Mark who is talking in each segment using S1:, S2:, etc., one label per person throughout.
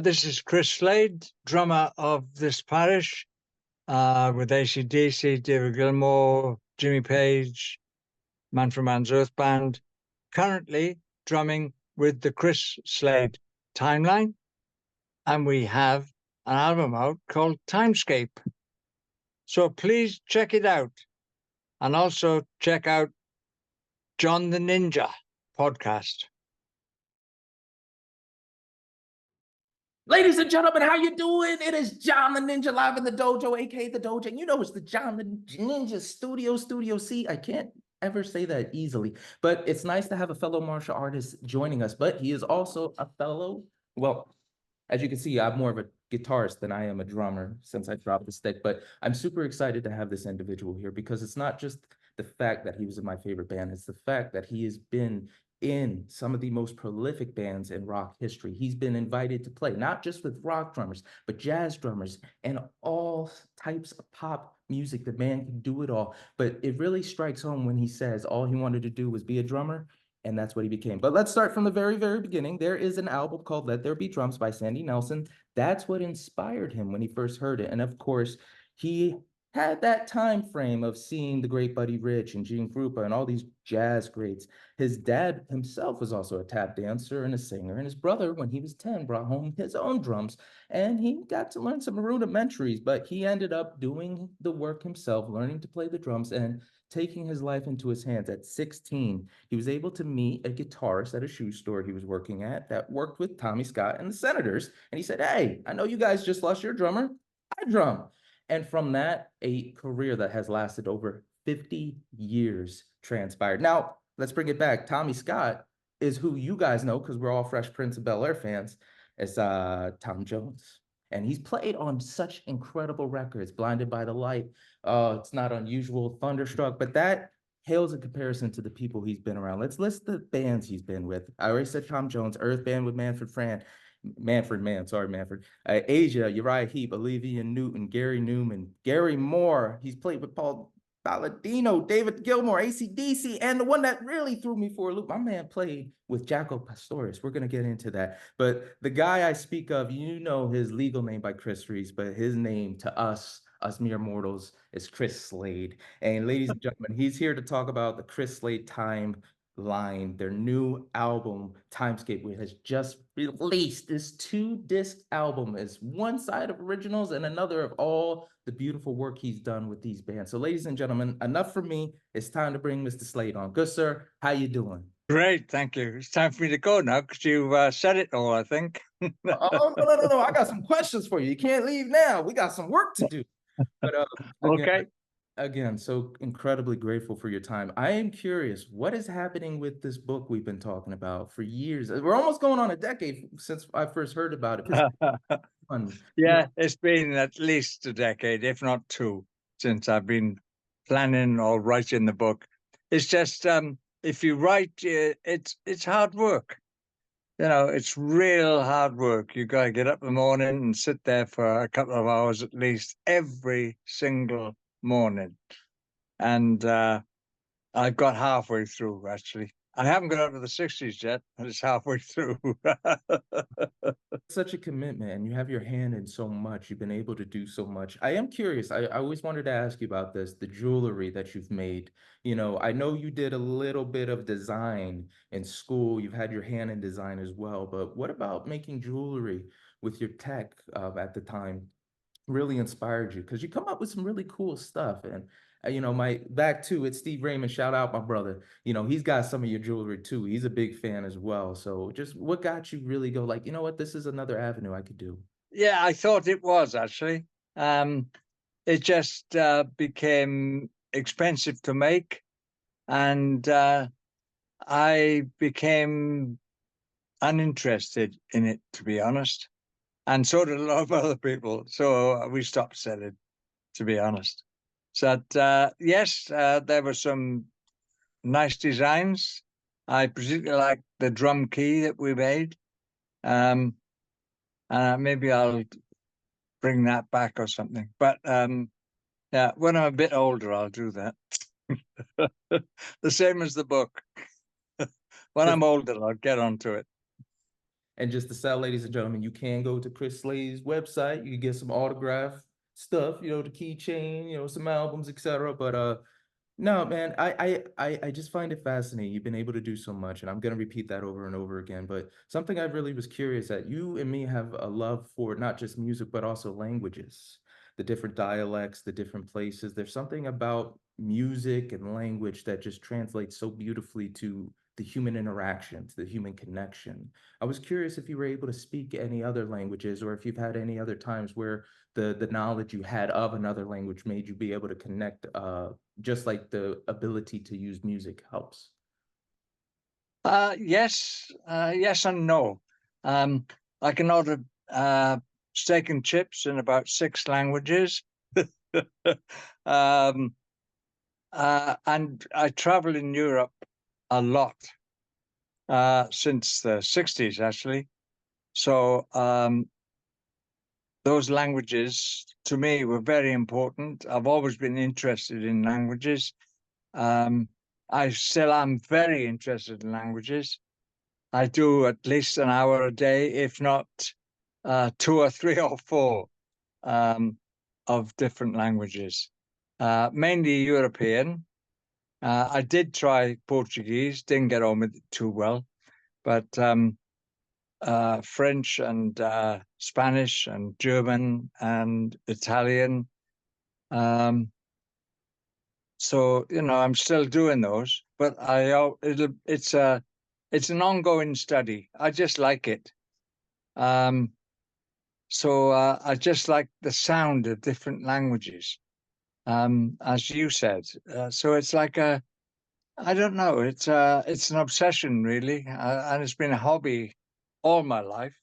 S1: This is Chris Slade, drummer of this parish, with ACDC, David Gilmore, Jimmy Page, Manfred Mann's Earth Band, currently drumming with the Chris Slade Timeline. And we have an album out called Timescape. So please check it out. And also check out John the Ninja podcast.
S2: Ladies and gentlemen, how you doing? It is John the Ninja live in the dojo, aka the dojo. And you know it's the John the Ninja Studio C. I can't ever say that easily, but it's nice to have a fellow martial artist joining us. But he is also a fellow, well, as you can see, I'm more of a guitarist than I am a drummer since I dropped the stick. But I'm super excited to have this individual here because it's not just the fact that he was in my favorite band, it's the fact that he has been in some of the most prolific bands in rock history. He's been invited to play, not just with rock drummers, but jazz drummers and all types of pop music. The man can do it all. But it really strikes home when he says all he wanted to do was be a drummer, and that's what he became. But let's start from the very, very beginning. There is an album called Let There Be Drums by Sandy Nelson. That's what inspired him when he first heard it. And of course, he had that time frame of seeing the great Buddy Rich and Gene Krupa and all these jazz greats. His dad himself was also a tap dancer and a singer, and his brother, when he was 10, brought home his own drums, and he got to learn some rudimentaries, but he ended up doing the work himself, learning to play the drums and taking his life into his hands. At 16, he was able to meet a guitarist at a shoe store he was working at that worked with Tommy Scott and the Senators, and he said, "Hey, I know you guys just lost your drummer. I drum." And from that, a career that has lasted over 50 years transpired. Now, let's bring it back. Tommy Scott is who you guys know, because we're all Fresh Prince of Bel-Air fans, as Tom Jones. And he's played on such incredible records, Blinded by the Light, It's Not Unusual, Thunderstruck, but that pales in comparison to the people he's been around. Let's list the bands he's been with. I already said Tom Jones, Earth Band with Manfred Mann, Asia, Uriah Heep, Olivia Newton, Gary Newman, Gary Moore. He's played with Paul Palladino, David Gilmore, ACDC, and the one that really threw me for a loop, my man played with Jaco Pastorious. We're going to get into that. But the guy I speak of, you know his legal name by Chris Reese, but his name to us mere mortals, is Chris Slade. And ladies and gentlemen, he's here to talk about the Chris Slade Timeline, their new album, Timescape, which has just released. This 2-disc album is one side of originals and another of all the beautiful work he's done with these bands. So ladies and gentlemen, enough from me. It's time to bring Mr. Slade on. Good, sir. How you doing?
S1: Great, thank you. It's time for me to go now because you said it all, I think.
S2: Oh, no. I got some questions for you. You can't leave now. We got some work to do. But
S1: okay.
S2: Again, so incredibly grateful for your time. I am curious, what is happening with this book we've been talking about for years? We're almost going on a decade since I first heard about it.
S1: Yeah, it's been at least a decade, if not 2, since I've been planning or writing the book. It's just, if you write, it's hard work. You know, it's real hard work. You got to get up in the morning and sit there for a couple of hours at least every single morning. And I've got halfway through, actually. I haven't got up to the 60s yet, but it's halfway through.
S2: Such a commitment, and you have your hand in so much. You've been able to do so much. I am curious. I always wanted to ask you about this, the jewelry that you've made. You know, I know you did a little bit of design in school. You've had your hand in design as well. But what about making jewelry with your tech at the time really inspired you? Because you come up with some really cool stuff. And you know, my back to it, Steve Raymond, shout out my brother. You know, he's got some of your jewelry too. He's a big fan as well. So just what got you really go like, you know what, this is another avenue I could do?
S1: Yeah, I thought it was actually. It just became expensive to make. And I became uninterested in it, to be honest. And so did a lot of other people. So we stopped selling, to be honest. So yes, there were some nice designs. I particularly like the drum key that we made. Maybe I'll bring that back or something. But yeah, when I'm a bit older, I'll do that. The same as the book. When I'm older, I'll get onto it.
S2: And just to say, ladies and gentlemen, you can go to Chris Slade's website. You can get some autograph stuff, you know, the keychain, you know, some albums, etc. But no, man, I just find it fascinating. You've been able to do so much, and I'm gonna repeat that over and over again. But something I really was curious at, you and me have a love for not just music, but also languages, the different dialects, the different places. There's something about music and language that just translates so beautifully to the human interaction, to the human connection. I was curious if you were able to speak any other languages, or if you've had any other times where the knowledge you had of another language made you be able to connect, just like the ability to use music helps.
S1: Yes, yes and no. I can order steak and chips in about 6 languages. um, and I travel in Europe a lot since the 60s, actually. So those languages to me were very important. I've always been interested in languages. I still am very interested in languages. I do at least an hour a day, if not 2 or 3 or 4 of different languages, mainly European. I did try Portuguese, didn't get on with it too well, but French and Spanish and German and Italian. So you know, I'm still doing those, but it's an ongoing study. I just like it. So I just like the sound of different languages, as you said. So it's like I don't know, it's an obsession really, and it's been a hobby all my life.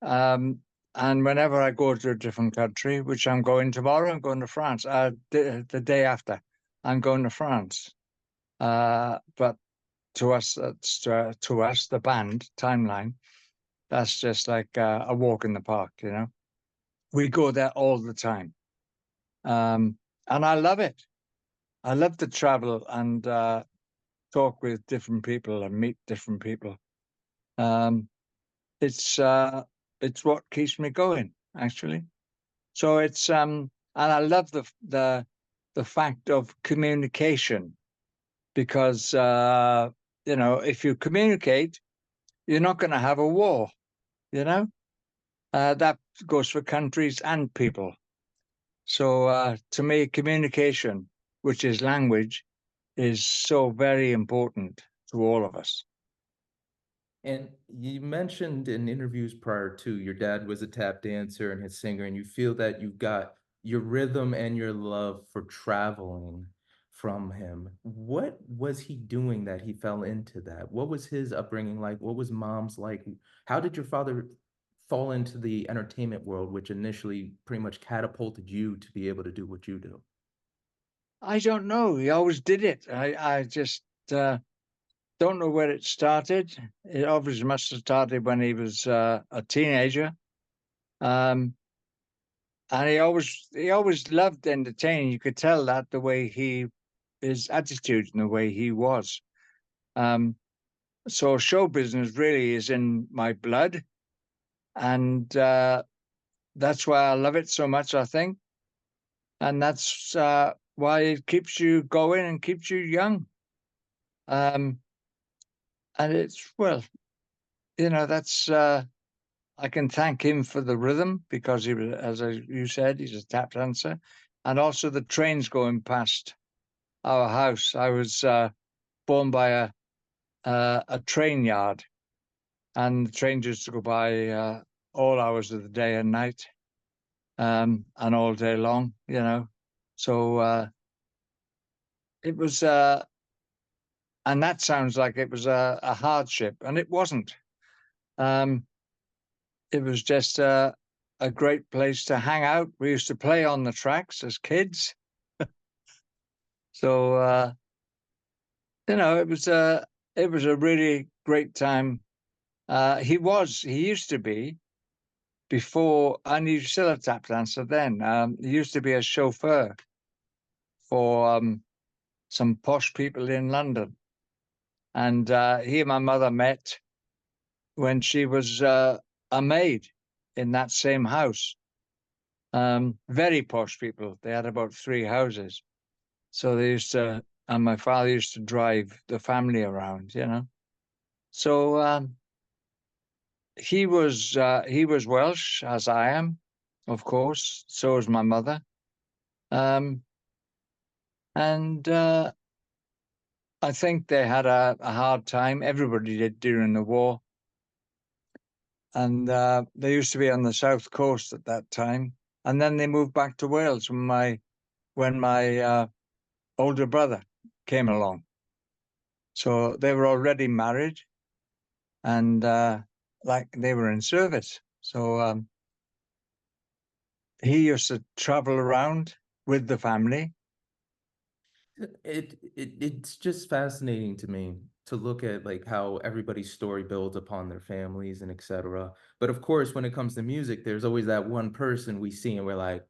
S1: Um, and whenever I go to a different country, which I'm going tomorrow, I'm going to France. The day after, I'm going to France. But to us, to us, the band Timeline, that's just like a walk in the park, you know. We go there all the time, and I love it. I love to travel and talk with different people and meet different people. Um, it's uh, it's what keeps me going, actually. So and I love the fact of communication because you know, if you communicate, you're not going to have a war. You know, that goes for countries and people. So to me, communication, which is language, is so very important to all of us.
S2: And you mentioned in interviews prior to, your dad was a tap dancer and his singer, and you feel that you got your rhythm and your love for traveling from him. What was he doing that he fell into that? What was his upbringing like? What was mom's like? How did your father fall into the entertainment world, which initially pretty much catapulted you to be able to do what you do?
S1: I don't know. He always did it. I just don't know where it started. It obviously must have started when he was a teenager. Um, and he always loved entertaining. You could tell that the way his attitude and the way he was. Um, so show business really is in my blood, and that's why I love it so much, I think, and that's why it keeps you going and keeps you young. Um, and it's well, you know, that's I can thank him for the rhythm because he was, as you said, he's a tap dancer, and also the trains going past our house. I was born by a train yard, and the trains used to go by all hours of the day and night, and all day long. You know, so it was, and that sounds like it was a hardship, and it wasn't. Um, it was just a great place to hang out. We used to play on the tracks as kids, so you know, it was a really great time. He used to be before, and he's still a tap dancer. Then he used to be a chauffeur for some posh people in London, and he and my mother met when she was a maid in that same house. Very posh people. They had about 3 houses. So they used to, and my father used to drive the family around, you know. So he was Welsh, as I am, of course. So was my mother. And I think they had a hard time. Everybody did during the war. And they used to be on the south coast at that time. And then they moved back to Wales when my older brother came along. So they were already married, and like they were in service. So he used to travel around with the family.
S2: It's just fascinating to me to look at like how everybody's story builds upon their families and etc. But of course, when it comes to music, there's always that one person we see and we're like,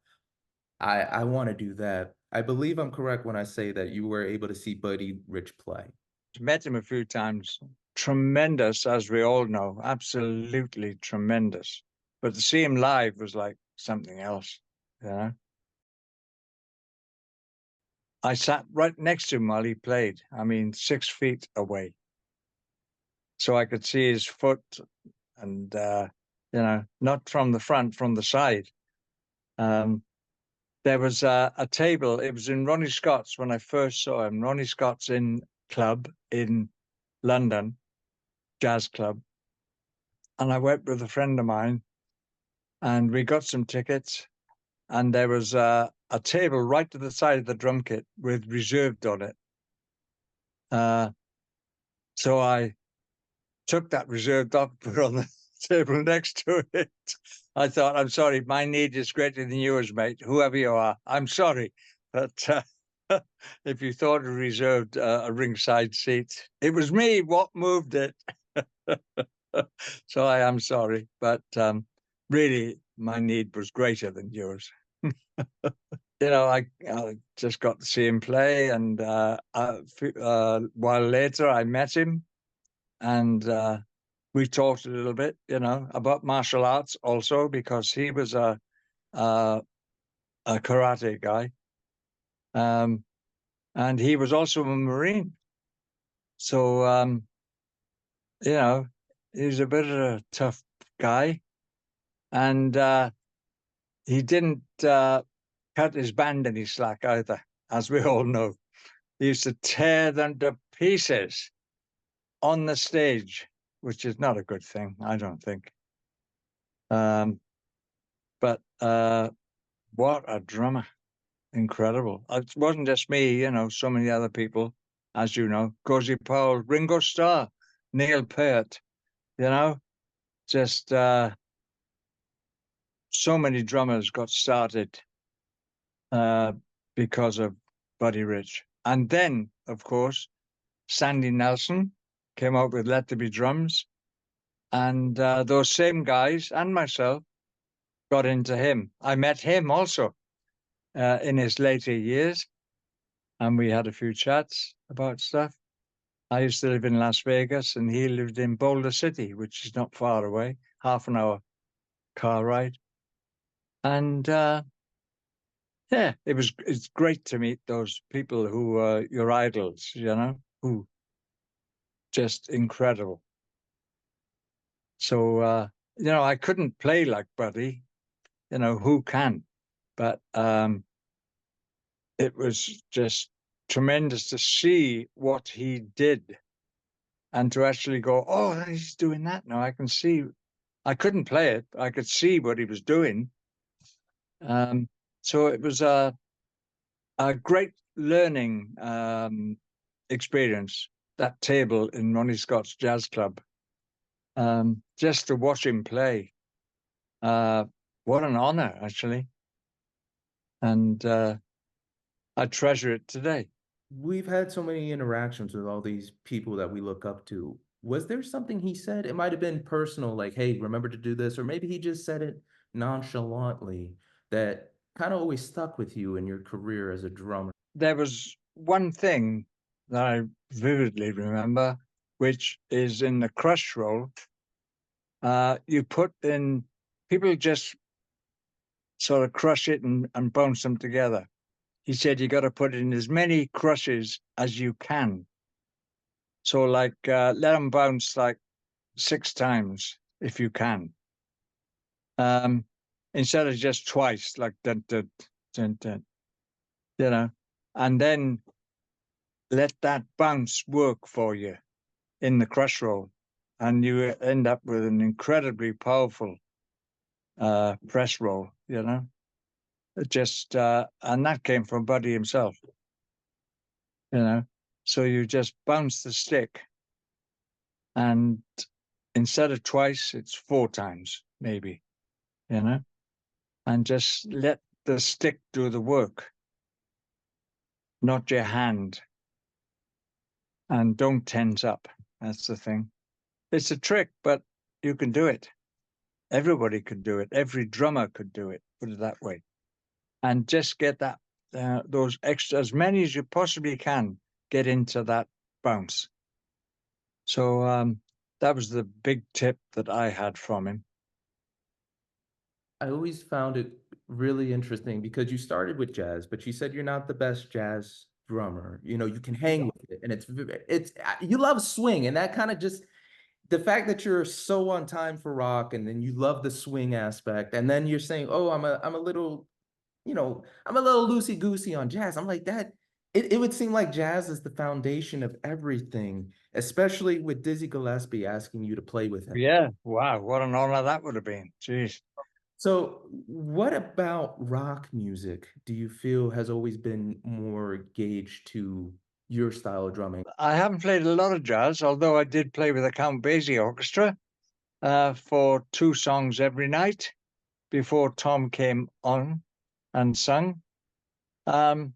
S2: I want to do that. I believe I'm correct when I say that you were able to see Buddy Rich play.
S1: Met him a few times. Tremendous, as we all know, absolutely tremendous. But to see him live was like something else, you know. I sat right next to him while he played. I mean, 6 feet away. So I could see his foot and, you know, not from the front, from the side. There was a table. It was in Ronnie Scott's when I first saw him. Ronnie Scott's club in London, jazz club. And I went with a friend of mine and we got some tickets. And there was a table right to the side of the drum kit with reserved on it. So I took that reserved off, put it on the table next to it. I thought, I'm sorry, my need is greater than yours, mate, whoever you are. I'm sorry. But if you thought it reserved a ringside seat, it was me what moved it. So I am sorry. But really, my need was greater than yours. You know, I just got to see him play, and a while later, I met him, and we talked a little bit, you know, about martial arts also, because he was a karate guy, and he was also a Marine. So you know, he's a bit of a tough guy, and he didn't cut his band any slack either, as we all know. He used to tear them to pieces on the stage, which is not a good thing, I don't think. But what a drummer. Incredible. It wasn't just me, you know, so many other people, as you know, Cozy Powell, Ringo Starr, Neil Peart, you know, just so many drummers got started because of Buddy Rich. And then, of course, Sandy Nelson came out with Let There Be Drums. And those same guys and myself got into him. I met him also in his later years, and we had a few chats about stuff. I used to live in Las Vegas, and he lived in Boulder City, which is not far away, half an hour car ride. And yeah, it's great to meet those people who are your idols, you know, who just incredible. So you know, I couldn't play like Buddy, you know, who can? But it was just tremendous to see what he did and to actually go, oh, he's doing that now. I can see. I couldn't play it. I could see what he was doing. So it was a great learning experience, that table in Ronnie Scott's Jazz Club. Just to watch him play. What an honor, actually. And I treasure it today.
S2: We've had so many interactions with all these people that we look up to. Was there something he said? It might have been personal, like, hey, remember to do this, or maybe he just said it nonchalantly that kind of always stuck with you in your career as a drummer.
S1: There was one thing that I vividly remember, which is in the Crush roll. you put in, people just sort of crush it and bounce them together. He said you got to put in as many crushes as you can. So like let them bounce like 6 times if you can. Instead of just twice, like dun, dun, dun, dun, you know, and then let that bounce work for you in the crush roll, and you end up with an incredibly powerful press roll, you know. It just and that came from Buddy himself, you know. So you just bounce the stick, and instead of twice, it's 4 times, maybe, you know, and just let the stick do the work, not your hand. And don't tense up. That's the thing. It's a trick, but you can do it. Everybody could do it. Every drummer could do it, put it that way. And just get that, those extra, as many as you possibly can, get into that bounce. So that was the big tip that I had from him.
S2: I always found it really interesting because you started with jazz, but you said you're not the best jazz drummer. You know, you can hang with it, and it's you love swing, and that kind of just the fact that you're so on time for rock, and then you love the swing aspect, and then you're saying, "Oh, I'm a little, you know, I'm a little loosey goosey on jazz." I'm like that. It would seem like jazz is the foundation of everything, especially with Dizzy Gillespie asking you to play with him.
S1: Yeah, wow, what an honor that would have been. Jeez.
S2: So, what about rock music do you feel has always been more gauged to your style of drumming?
S1: I haven't played a lot of jazz, although I did play with the Count Basie Orchestra for 2 songs every night before Tom came on and sung. And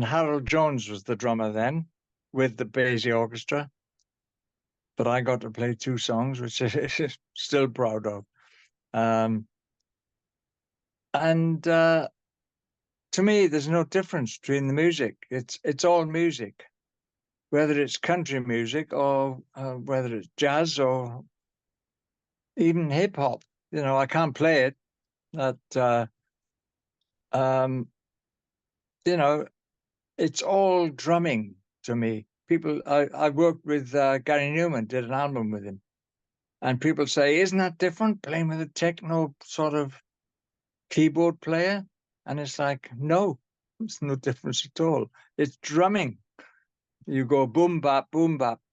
S1: Harold Jones was the drummer then with the Basie Orchestra. But I got to play 2 songs, which I'm still proud of. And to me, there's no difference between the music. It's all music, whether it's country music or whether it's jazz or even hip hop. You know, I can't play it, but you know, it's all drumming to me. People, I worked with Gary Newman, did an album with him, and people say, "Isn't that different playing with a techno sort of keyboard player?" And it's like, no, it's no difference at all. It's drumming. You go boom bap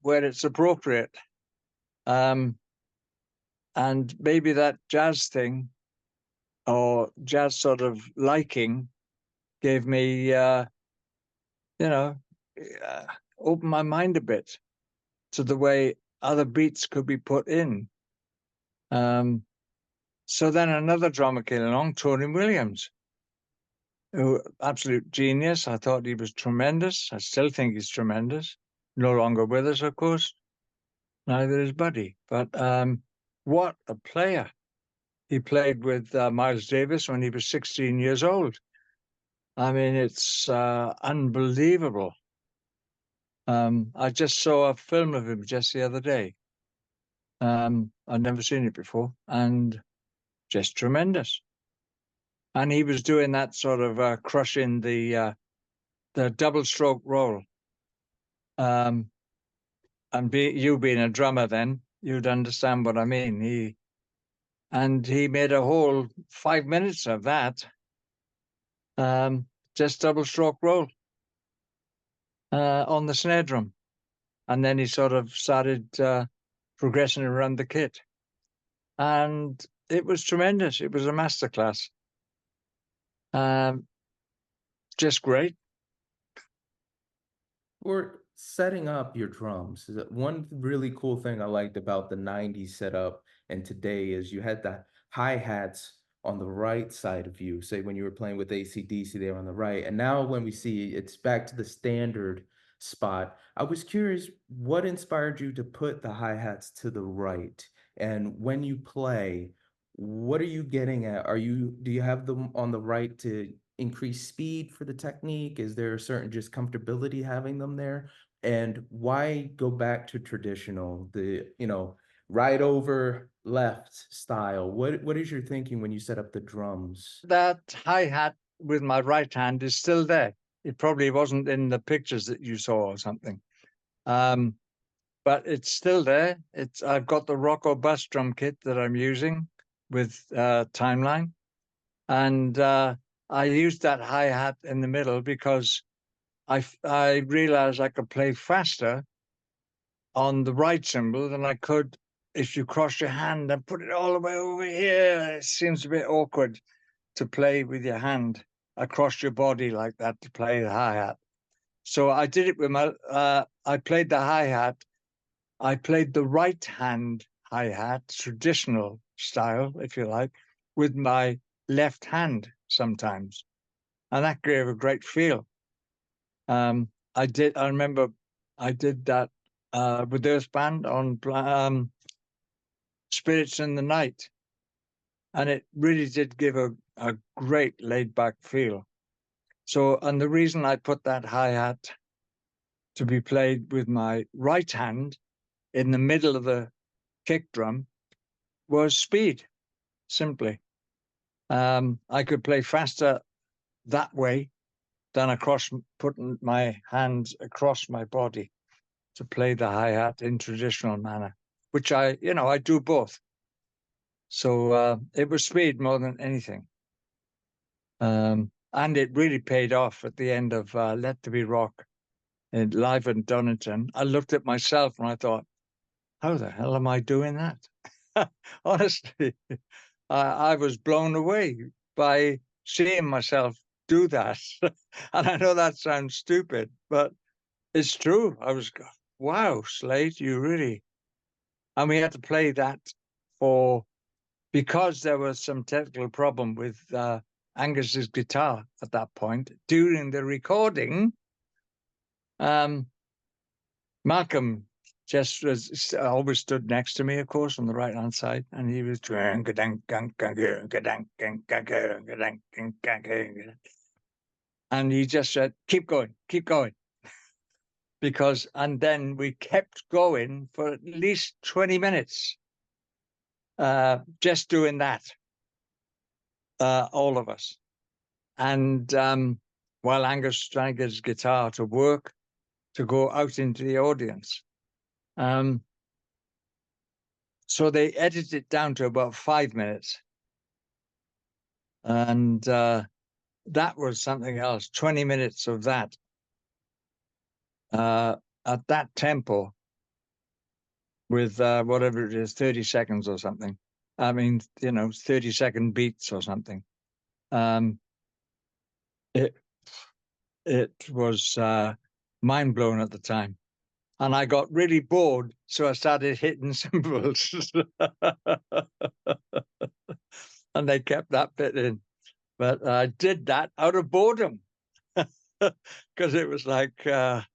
S1: where it's appropriate. And maybe that jazz thing or jazz sort of liking gave me, you know, opened my mind a bit to the way other beats could be put in. So then another drummer came along, Tony Williams, who absolute genius. I thought he was tremendous. I still think he's tremendous. No longer with us, of course. Neither is Buddy. But what a player. He played with Miles Davis when he was 16 years old. I mean, it's unbelievable. I just saw a film of him just the other day. I'd never seen it before, and just tremendous. And he was doing that sort of crushing the double stroke roll. And you being a drummer, then you'd understand what I mean. He made a whole 5 minutes of that, just double stroke roll on the snare drum, and then he sort of started progressing around the kit, and it was tremendous. It was a masterclass. Just great.
S2: For setting up your drums, one really cool thing I liked about the 90s setup and today is you had the hi-hats on the right side of you. Say when you were playing with ACDC, they were on the right. And now when we see it's back to the standard spot, I was curious what inspired you to put the hi-hats to the right? And when you play, what are you getting at? Do you have them on the right to increase speed for the technique? Is there a certain just comfortability having them there? And why go back to traditional? The, you know, right over left style. What is your thinking when you set up the drums?
S1: That hi-hat with my right hand is still there. It probably wasn't in the pictures that you saw or something. But it's still there. I've got the Rocco bus drum kit that I'm using with Timeline. And I used that hi-hat in the middle because I realized I could play faster on the right cymbal than I could if you cross your hand and put it all the way over here. It seems a bit awkward to play with your hand across your body like that to play the hi-hat. So I did it with my, I played the hi-hat. I played the right hand hi-hat, traditional style, if you like, with my left hand sometimes. And that gave a great feel. I remember I did that with Earth Band on Spirits in the Night. And it really did give a great laid back feel. So, and the reason I put that hi-hat to be played with my right hand in the middle of the kick drum was speed, simply. I could play faster that way than putting my hands across my body to play the hi-hat in traditional manner, which I do both. So it was speed more than anything. And it really paid off at the end of Let There Be Rock live in Donington. I looked at myself and I thought, how the hell am I doing that? Honestly, I was blown away by seeing myself do that. And I know that sounds stupid, but it's true. I was, wow, Slade, you really. And we had to play that because there was some technical problem with Angus's guitar at that point. During the recording, Malcolm just always stood next to me, of course, on the right-hand side, and he was and he just said, keep going. And then we kept going for at least 20 minutes, just doing that, all of us. And while Angus was trying to get his guitar to work, to go out into the audience. So they edited it down to about 5 minutes. And that was something else, 20 minutes of that at that tempo with whatever it is, 30 seconds or something. I mean, 30-second beats or something. It was mind blown at the time. And I got really bored, so I started hitting cymbals. And they kept that bit in. But I did that out of boredom because it was like, how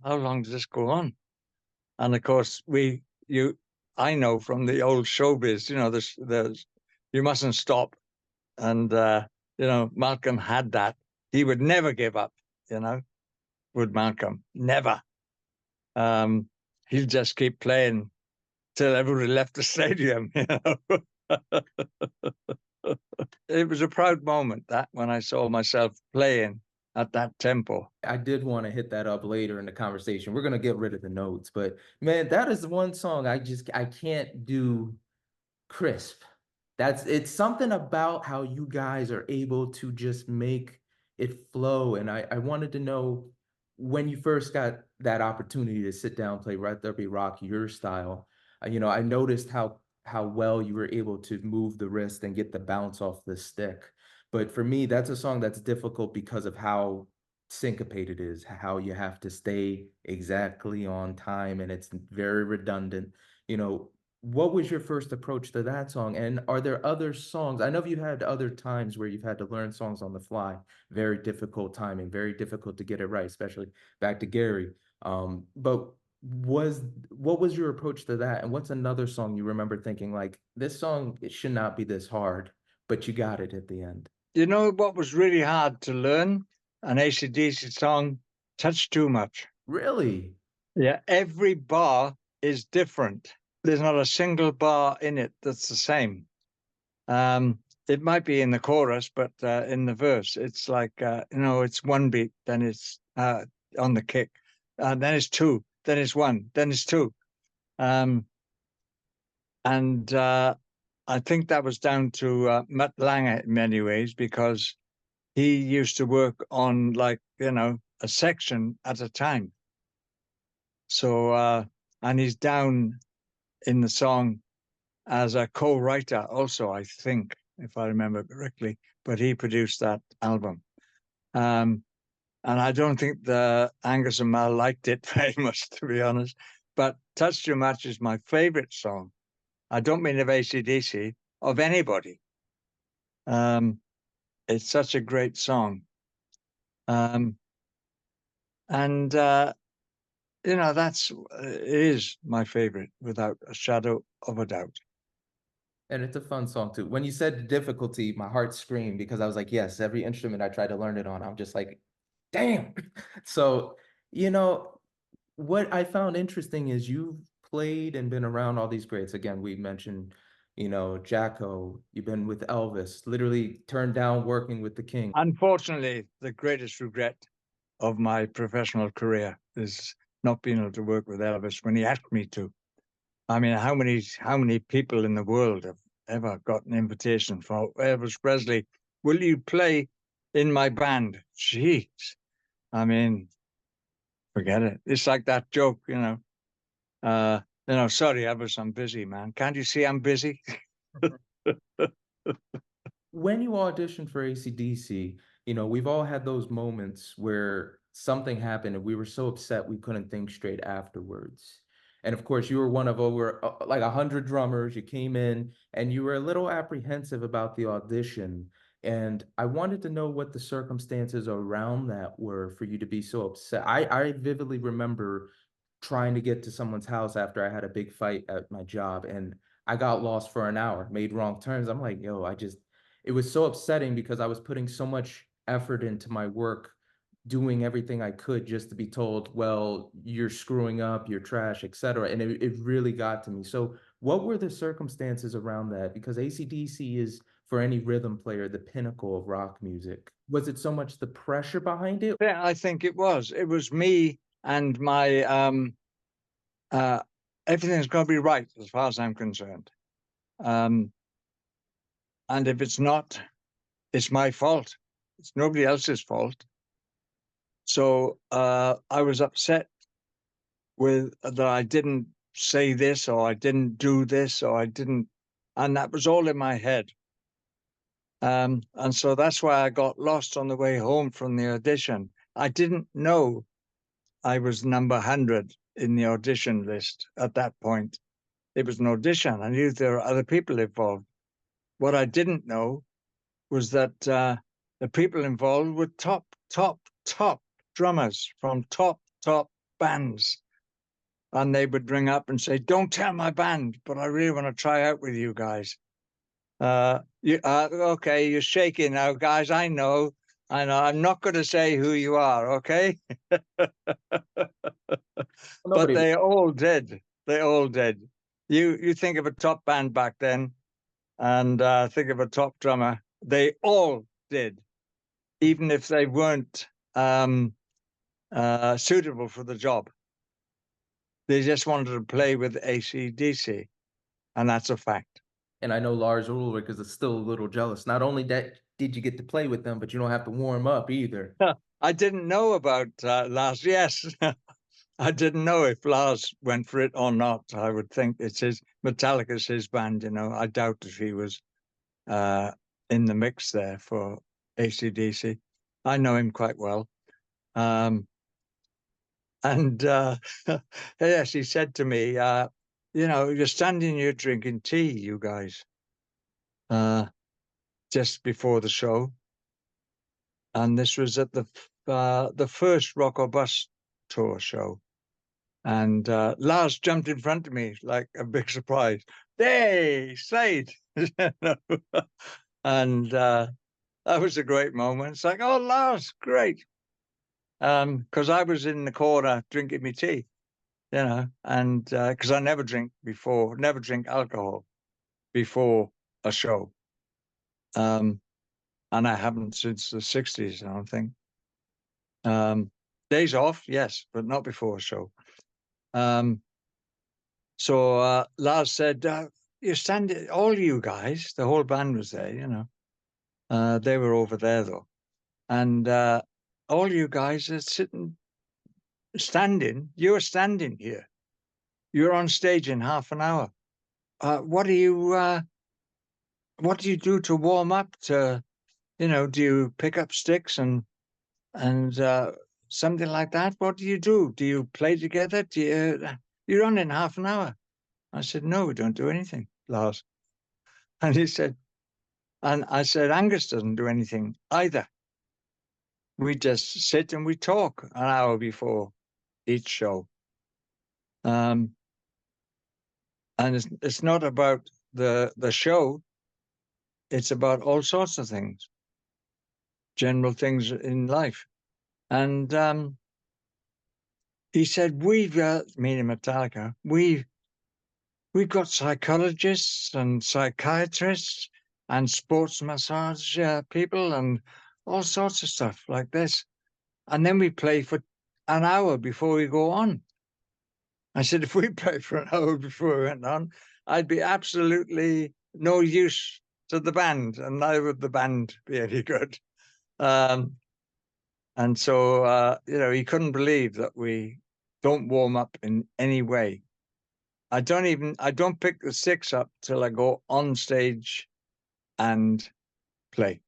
S1: long does this go on? And of course, I know from the old showbiz, there's you mustn't stop. And, Malcolm had that. He would never give up, would Malcolm? Never. He'd just keep playing till everybody left the stadium, It was a proud moment when I saw myself playing at that tempo.
S2: I did want to hit that up later in the conversation. We're going to get rid of the notes, but man, that is the one song I can't do crisp. It's something about how you guys are able to just make it flow. And I wanted to know, when you first got that opportunity to sit down, play Let There Be Rock, your style, I noticed how well you were able to move the wrist and get the bounce off the stick. But for me, that's a song that's difficult because of how syncopated it is, how you have to stay exactly on time, and it's very redundant. What was your first approach to that song? And are there other songs? I know you've had other times where you've had to learn songs on the fly, very difficult timing, very difficult to get it right, especially back to Gary. But what was your approach to that? And what's another song you remember thinking, like, this song, it should not be this hard, but you got it at the end?
S1: You know what was really hard to learn? An ACDC song, Touch Too Much.
S2: Really?
S1: Yeah, every bar is different. there's not a single bar in it that's the same. It might be in the chorus, but in the verse, it's like, it's one beat, then it's on the kick, then it's two, then it's one, then it's two. And I think that was down to Mutt Lange in many ways, because he used to work on a section at a time. So, and he's down in the song as a co-writer also, I think, if I remember correctly, but he produced that album. And I don't think the Angus and Mal liked it very much, to be honest. But Touch Too Much is my favorite song. I don't mean of ACDC, of anybody. It's such a great song. It is my favorite without a shadow of a doubt.
S2: And it's a fun song too. When you said difficulty, my heart screamed, because I was like, yes, every instrument I tried to learn it on, I'm just like, damn. So, what I found interesting is you've played and been around all these greats. Again, we mentioned, Jaco, you've been with Elvis, literally turned down working with the king.
S1: Unfortunately, the greatest regret of my professional career is not being able to work with Elvis when he asked me to. I mean, how many people in the world have ever got an invitation from Elvis Presley? Will you play in my band? Jeez. I mean, forget it. It's like that joke, sorry, Elvis, I'm busy, man. Can't you see I'm busy?
S2: When you audition for ACDC, we've all had those moments where something happened and we were so upset we couldn't think straight afterwards. And of course, you were one of over like 100 drummers. You came in and you were a little apprehensive about the audition. And I wanted to know what the circumstances around that were for you to be so upset. I vividly remember trying to get to someone's house after I had a big fight at my job, and I got lost for an hour, made wrong turns. I'm like, yo, it was so upsetting because I was putting so much effort into my work, doing everything I could just to be told, well, you're screwing up, you're trash, etc. And it really got to me. So what were the circumstances around that? Because ACDC is, for any rhythm player, the pinnacle of rock music. Was it so much the pressure behind it?
S1: Yeah, I think it was. It was me and my everything's got to be right as far as I'm concerned. And if it's not, it's my fault. It's nobody else's fault. So I was upset with that I didn't say this, or I didn't do this, or I didn't, and that was all in my head. And so that's why I got lost on the way home from the audition. I didn't know I was number 100 in the audition list at that point. It was an audition. I knew there were other people involved. What I didn't know was that the people involved were top drummers from top bands. And they would ring up and say, don't tell my band, but I really want to try out with you guys. Okay, you're shaking now, guys. I know. I'm not going to say who you are, okay? But they all did. They all did. You think of a top band back then, and think of a top drummer. They all did, even if they weren't suitable for the job. They just wanted to play with ACDC, and that's a fact.
S2: And I know Lars Ulrich is still a little jealous. Not only that did you get to play with them, but you don't have to warm up either.
S1: I didn't know about Lars. Yes, I didn't know if Lars went for it or not. I would think it's Metallica's his band. I doubt if he was in the mix there for ACDC. I know him quite well. And yes, he said to me, you're standing here drinking tea, you guys, just before the show. And this was at the first Rock or Bust tour show. And Lars jumped in front of me like a big surprise. Hey, Slade! And that was a great moment. It's like, oh, Lars, great. Because I was in the corner drinking my tea. you know, and because I never drink alcohol before a show. And I haven't since the 60s, I don't think. Days off, yes, but not before a show. So Lars said, you stand, all you guys, the whole band was there, you know. They were over there though. And all you guys are standing, you're standing here. You're on stage in half an hour. What do you do to warm up to, you know, do you pick up sticks and something like that? What do you do? Do you play together? You're on in half an hour. I said, no, we don't do anything, Lars. And he said, and I said, Angus doesn't do anything either. We just sit and we talk an hour before each show. And it's not about the show. It's about all sorts of things, general things in life. And he said, meaning Metallica, we've got psychologists and psychiatrists and sports massage people and all sorts of stuff like this. And then we play for an hour before we go on. I said, if we played for an hour before we went on, I'd be absolutely no use to the band, and neither would the band be any good. And so, you know, he couldn't believe that we don't warm up in any way. I don't pick the sticks up till I go on stage and play.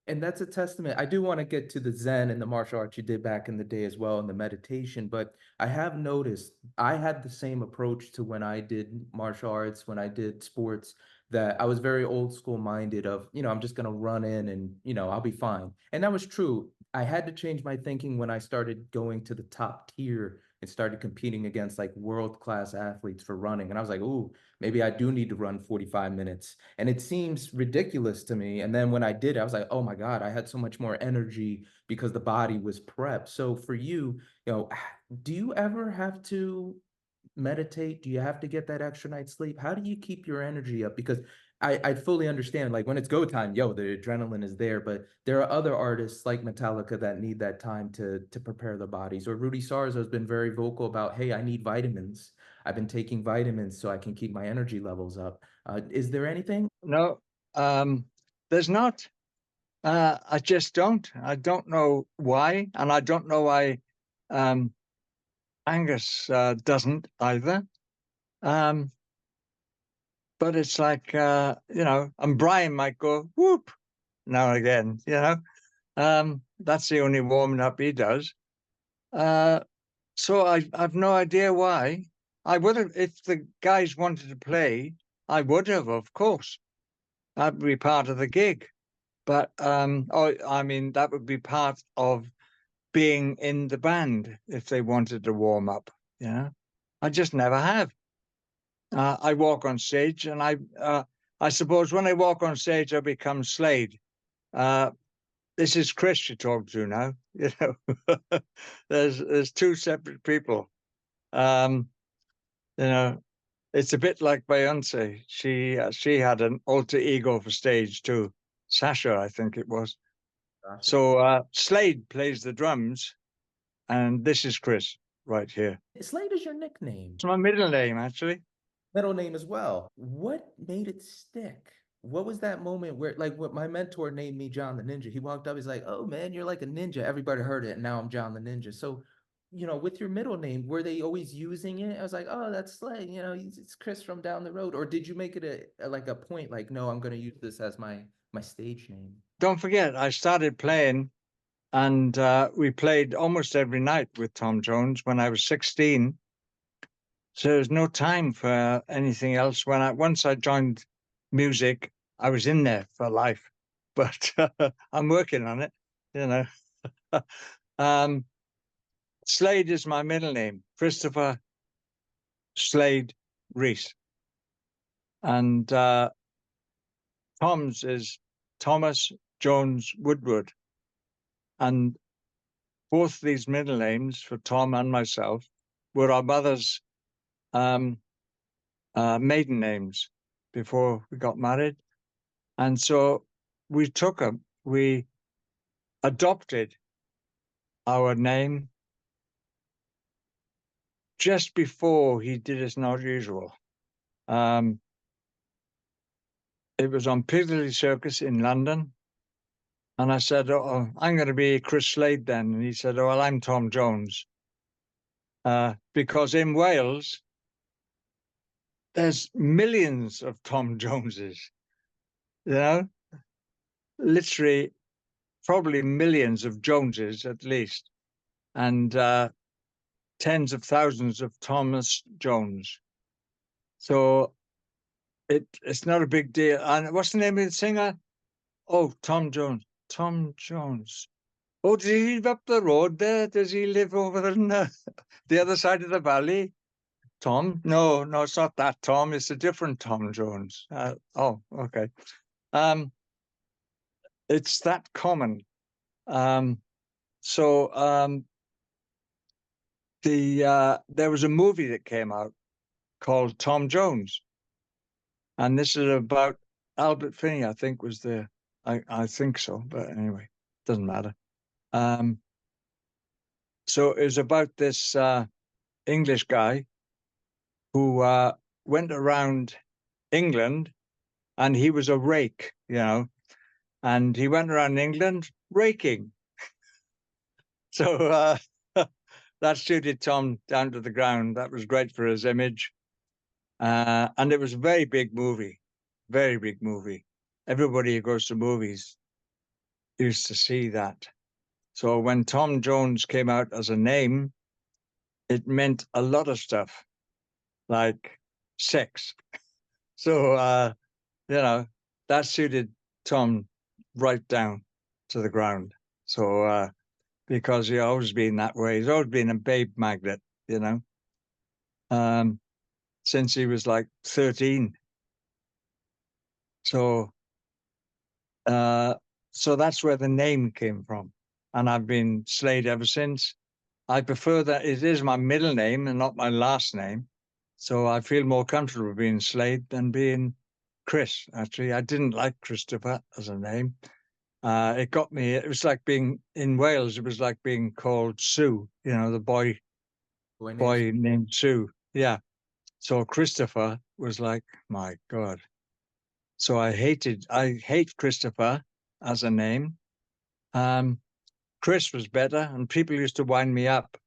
S2: And that's a testament. I do want to get to the Zen and the martial arts you did back in the day as well, and the meditation, but I have noticed I had the same approach to when I did martial arts, when I did sports, that I was very old school minded of, you know, I'm just going to run in and, you know, I'll be fine. And that was true. I had to change my thinking when I started going to the top tier and started competing against like world-class athletes for running. And I was like, ooh, maybe I do need to run 45 minutes. And it seems ridiculous to me. And then when I did, I was like, oh my God, I had so much more energy because the body was prepped. So for you, you know, do you ever have to meditate? Do you have to get that extra night's sleep? How do you keep your energy up? Because I fully understand, like when it's go time, yo, the adrenaline is there, but there are other artists like Metallica that need that time to prepare their bodies. Or Rudy Sarzo has been very vocal about, hey, I need vitamins. I've been taking vitamins so I can keep my energy levels up. Is there anything?
S1: No, there's not. I just don't. I don't know why, and I don't know why Angus doesn't either. But it's like, you know, and Brian might go whoop now and again, you know. That's the only warming up he does. So I've no idea why. I would have, if the guys wanted to play, I would have, of course. That'd be part of the gig. But I mean, that would be part of being in the band if they wanted to warm up, you know. I just never have. I walk on stage, and I suppose when I walk on stage, I become Slade. This is Chris you talk to now. You know, there's two separate people. You know, it's a bit like Beyonce. She had an alter ego for stage too. Sasha, I think it was.
S2: Gotcha.
S1: So Slade plays the drums, and this is Chris right here.
S2: Slade is your nickname.
S1: It's my middle name, actually.
S2: Middle name as well. What made it stick? What was that moment where, like, what my mentor named me John the Ninja? He walked up, he's like, "Oh man, you're like a ninja." Everybody heard it, and now I'm John the Ninja. So, you know, with your middle name, were they always using it? I was like, "Oh, that's Slade. You know, it's Chris from down the road." Or did you make it like a point, like, "No, I'm going to use this as my stage name"?
S1: Don't forget, I started playing, and we played almost every night with Tom Jones when I was 16. So there's no time for anything else. Once I joined music, I was in there for life. But I'm working on it, you know. Slade is my middle name, Christopher Slade Reese. And Tom's is Thomas Jones Woodward. And both these middle names for Tom and myself were our mother's maiden names before we got married. And so we took them. We adopted our name just before he did his Not Usual. It was on Piccadilly Circus in London. And I said, oh, I'm going to be Chris Slade then. And he said, oh, well, I'm Tom Jones. Because in Wales, there's millions of Tom Joneses, you know, literally probably millions of Joneses at least, and tens of thousands of Thomas Jones. So it's not a big deal. And what's the name of the singer? Oh, Tom Jones. Tom Jones. Oh, does he live up the road there? Does he live over in the other side of the valley? Tom? No, it's not that Tom. It's a different Tom Jones. Oh, okay. It's that common. There was a movie that came out called Tom Jones, and this is about Albert Finney, I think was the, I think so, but anyway, doesn't matter. So it was about this English guy who went around England, and he was a rake, you know, and he went around England raking. So that suited Tom down to the ground. That was great for his image. And it was a very big movie, very big movie. Everybody who goes to movies used to see that. So when Tom Jones came out as a name, it meant a lot of stuff, like sex. So, you know, that suited Tom right down to the ground. So, because he's always been that way. He's always been a babe magnet, you know, since he was like 13. So that's where the name came from. And I've been Slade ever since. I prefer that it is my middle name and not my last name. So I feel more comfortable being Slade than being Chris, actually. I didn't like Christopher as a name. It got me, it was like being in Wales, it was like being called Sue, you know, the boy named Sue. Yeah. So Christopher was like, my God. So I hate Christopher as a name. Chris was better, and people used to wind me up.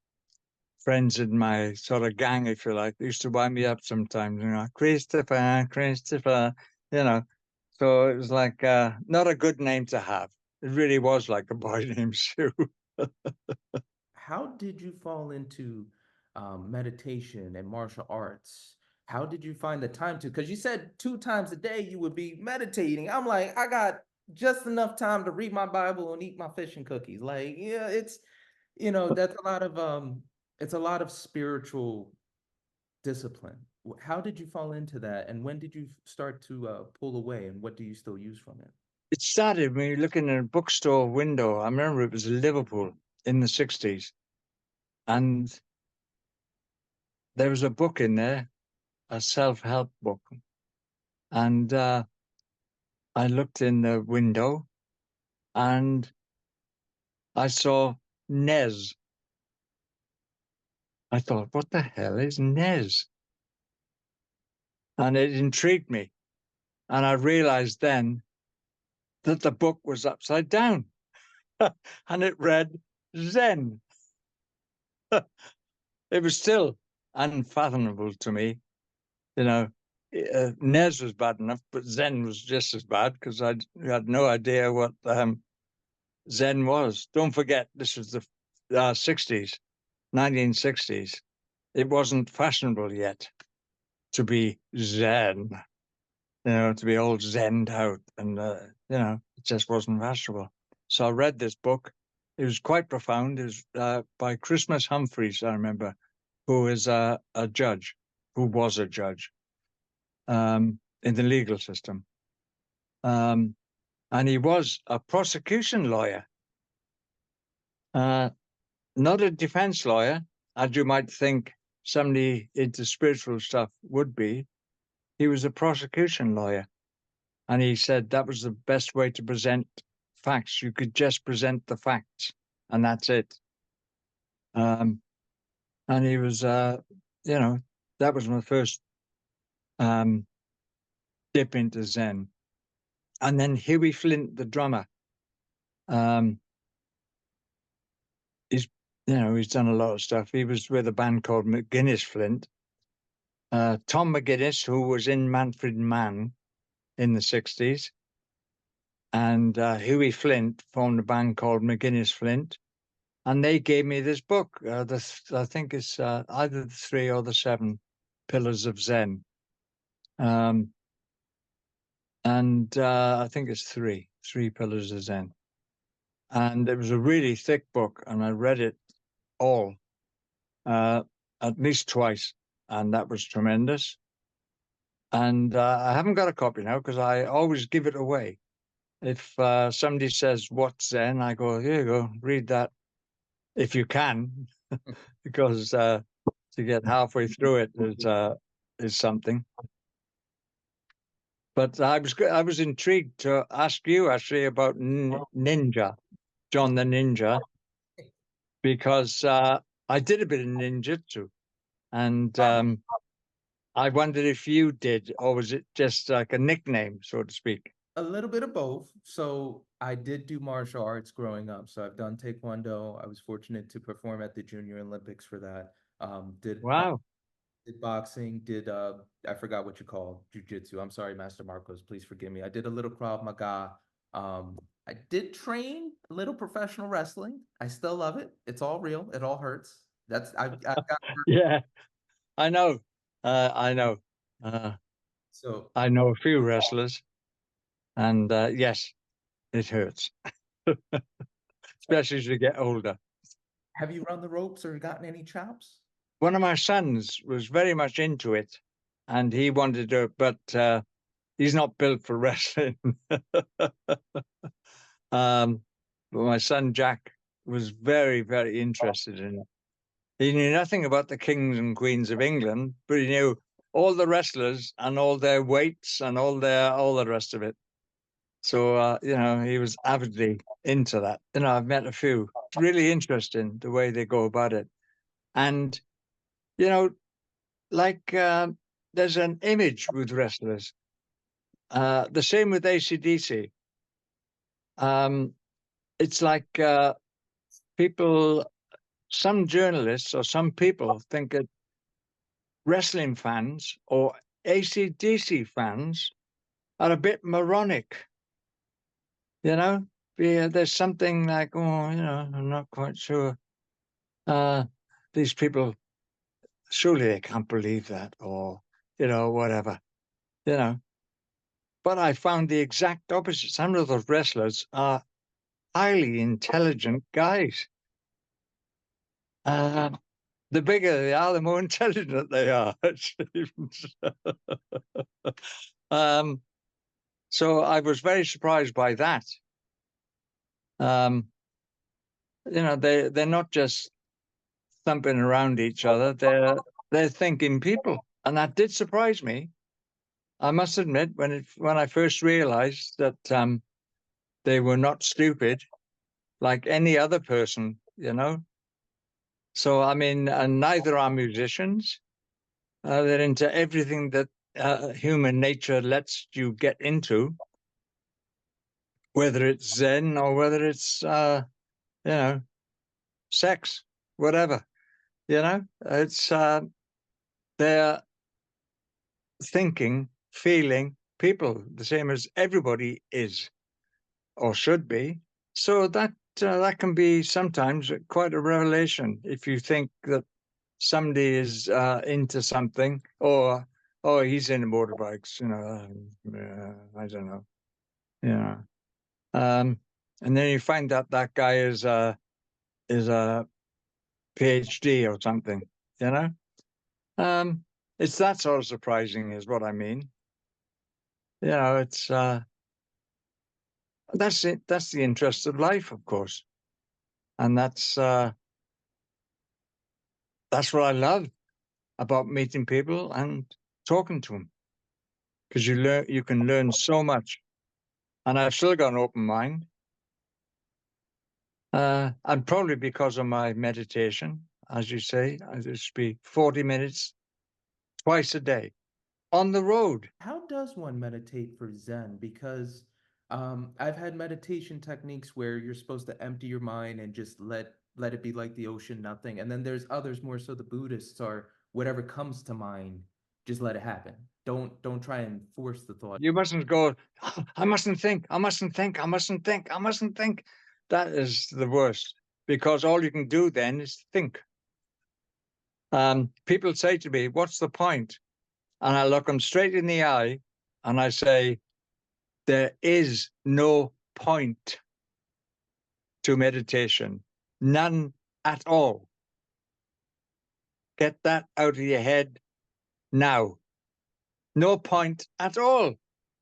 S1: Friends in my sort of gang, if you like, used to wind me up sometimes, you know, Christopher, you know. So it was like not a good name to have. It really was like a boy named Sue.
S2: How did you fall into meditation and martial arts? How did you find the time to? Because you said 2 times a day you would be meditating. I'm like, I got just enough time to read my Bible and eat my fish and cookies. Like, yeah, it's, you know, that's a lot of it's a lot of spiritual discipline. How did you fall into that? And when did you start to pull away? And what do you still use from it?
S1: It started when you look in a bookstore window. I remember it was Liverpool in the 60s. And there was a book in there, a self-help book. And I looked in the window and I saw Nez. I thought, what the hell is Nez? And it intrigued me. And I realized then that the book was upside down and it read Zen. It was still unfathomable to me. You know, Nez was bad enough, but Zen was just as bad because I had no idea what Zen was. Don't forget, this was the 60s, 1960s. It wasn't fashionable yet to be Zen, you know, to be all Zened out. And, you know, it just wasn't fashionable. So I read this book. It was quite profound. It was by Christmas Humphreys, I remember, who is a judge, who was a judge in the legal system. And he was a prosecution lawyer, not a defense lawyer, as you might think somebody into spiritual stuff would be. He was a prosecution lawyer. And he said that was the best way to present facts. You could just present the facts, and that's it. And he was, you know, that was my first dip into Zen. And then Huey Flint, the drummer, he's, you know, he's done a lot of stuff. He was with a band called McGuinness Flint. Tom McGuinness, who was in Manfred Mann in the 60s, and Huey Flint formed a band called McGuinness Flint. And they gave me this book. I think it's either the 3 or the 7 Pillars of Zen. And I think it's 3 Pillars of Zen. And it was a really thick book, and I read it all at least twice, and that was tremendous. And I haven't got a copy now because I always give it away. If somebody says, "What's Zen?" I go, "Here you go, read that if you can," because to get halfway through it is something. But I was intrigued to ask you actually about Ninja, John the Ninja, because I did a bit of ninjutsu, and I wondered if you did, or was it just like a nickname, so to speak?
S2: A little bit of both. So I did do martial arts growing up. So I've done Taekwondo. I was fortunate to perform at the Junior Olympics for that.
S1: Wow.
S2: Did boxing, did I forgot what you call jujitsu. I'm sorry, Master Marcos, please forgive me. I did a little Krav Maga. I did train a little professional wrestling. I still love it. It's all real. It all hurts. I've got
S1: Yeah, I know. I know.
S2: so
S1: I know a few wrestlers, and yes, it hurts, especially as you get older.
S2: have you run the ropes or gotten any chops?
S1: One of my sons was very much into it, and he wanted to, but he's not built for wrestling. But my son Jack was very, very interested in it. He knew nothing about the kings and queens of England, but he knew all the wrestlers and all their weights and all the rest of it. So you know, he was avidly into that. You know, I've met a few. It's really interesting the way they go about it, and you know, like there's an image with wrestlers. The same with ACDC. It's like people, some journalists or some people think that wrestling fans or ACDC fans are a bit moronic. You know, yeah, there's something like, oh, you know, I'm not quite sure. These people, surely they can't believe that, or, you know, whatever, you know. But I found the exact opposite. Some of those wrestlers are highly intelligent guys. The bigger they are, the more intelligent they are. So I was very surprised by that. You know, they're not just thumping around each other. They're thinking people, and that did surprise me. I must admit, when I first realized that they were not stupid like any other person, you know. So I mean, and neither are musicians. They're into everything that human nature lets you get into, whether it's Zen or whether it's you know, sex, whatever. You know, it's they're thinking, feeling people, the same as everybody is or should be. So that can be sometimes quite a revelation if you think that somebody is into something, or oh, he's into motorbikes, you know, I don't know, you know. And then you find that that guy is a PhD or something, you know. It's that sort of surprising, is what I mean. You know, it's that's it. That's the interest of life, of course, and that's what I love. about meeting people and talking to them, because you can learn so much. And I've still got an open mind. And probably because of my meditation, as you say, I just speak 40 minutes twice a day on the road.
S2: How does one meditate for Zen? Because I've had meditation techniques where you're supposed to empty your mind and just let it be like the ocean, nothing. And then there's others, more so the Buddhists, are whatever comes to mind, just let it happen. Don't try and force the thought.
S1: You mustn't go, "Oh, I mustn't think, I mustn't think, I mustn't think, I mustn't think." That is the worst, because all you can do then is think. People say to me, "What's the point?" And I look them straight in the eye and I say, there is no point to meditation, none at all. Get that out of your head now. No point at all.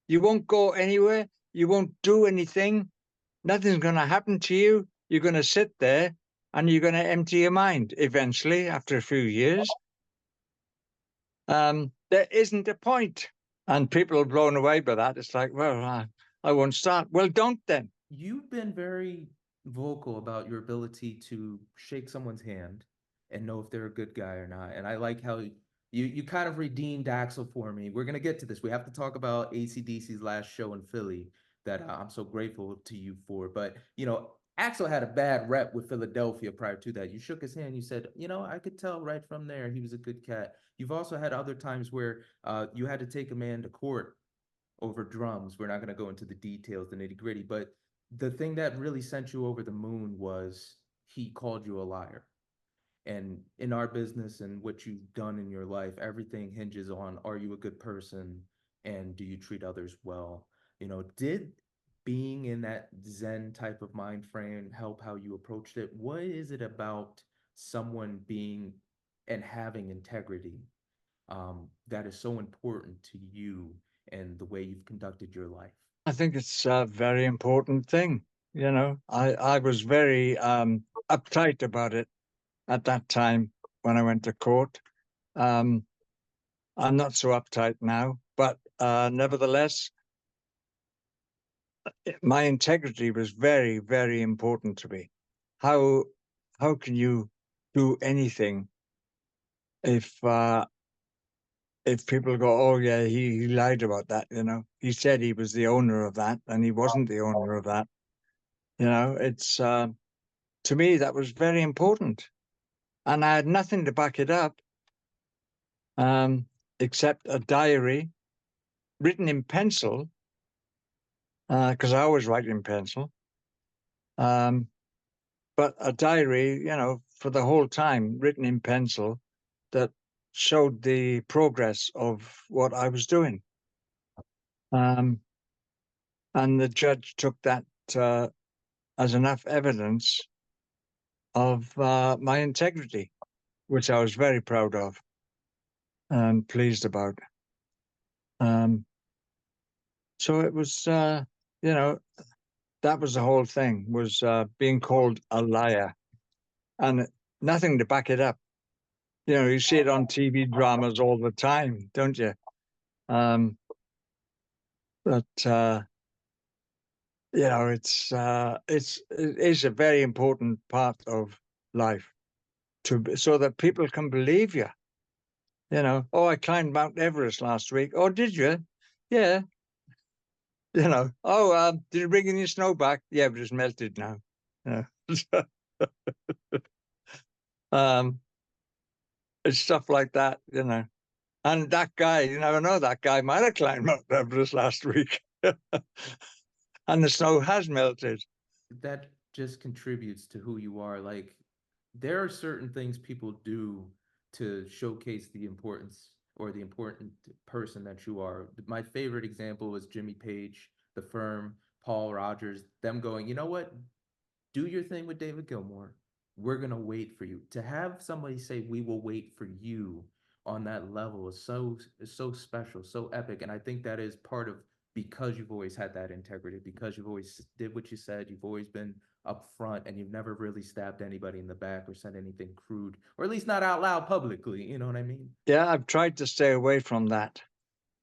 S1: You won't go anywhere. You won't do anything. Nothing's going to happen to you. You're going to sit there and you're going to empty your mind eventually after a few years. There isn't a point. And people are blown away by that. It's like, well, I won't start. Well, don't then.
S2: You've been very vocal about your ability to shake someone's hand and know if they're a good guy or not. And I like how you kind of redeemed Axel for me. We're gonna get to this. We have to talk about ACDC's last show in Philly that I'm so grateful to you for. But Axel had a bad rep with Philadelphia prior to that. You shook his hand. You said, I could tell right from there he was a good cat. You've also had other times where you had to take a man to court over drums. We're not going to go into the details, the nitty gritty, but the thing that really sent you over the moon was he called you a liar. And in our business and what you've done in your life, everything hinges on, are you a good person and do you treat others well? Did being in that Zen type of mind frame help how you approached it? What is it about someone being and having integrity that is so important to you and the way you've conducted your life?
S1: I think it's a very important thing. I was very uptight about it at that time when I went to court. I'm not so uptight now, but nevertheless, my integrity was very, very important to me. How can you do anything if people go, "Oh yeah, he lied about that," he said he was the owner of that and he wasn't the owner of that. It's to me that was very important, and I had nothing to back it up, except a diary written in pencil, because I always write in pencil. But a diary, for the whole time, written in pencil, that showed the progress of what I was doing. And the judge took that as enough evidence of my integrity, which I was very proud of and pleased about. So it was, that was the whole thing, was being called a liar and nothing to back it up. You see it on TV dramas all the time, don't you? But it is a very important part of life so that people can believe you. Oh, I climbed Mount Everest last week. Oh, did you? Yeah. Oh, did you bring any snow back? Yeah, but it's melted now. It's stuff like that, And that guy, you never know, that guy might have climbed Mount Everest last week. And the snow has melted.
S2: That just contributes to who you are. Like, there are certain things people do to showcase the importance or the important person that you are. My favorite example is Jimmy Page, The Firm, Paul Rogers, them going, you know what? Do your thing with David Gilmore. We're going to wait for you. To have somebody say, we will wait for you on that level is so special, so epic. And I think that is part of because you've always had that integrity, because you've always did what you said, you've always been upfront, and you've never really stabbed anybody in the back or said anything crude, or at least not out loud publicly. You know what I mean?
S1: Yeah, I've tried to stay away from that.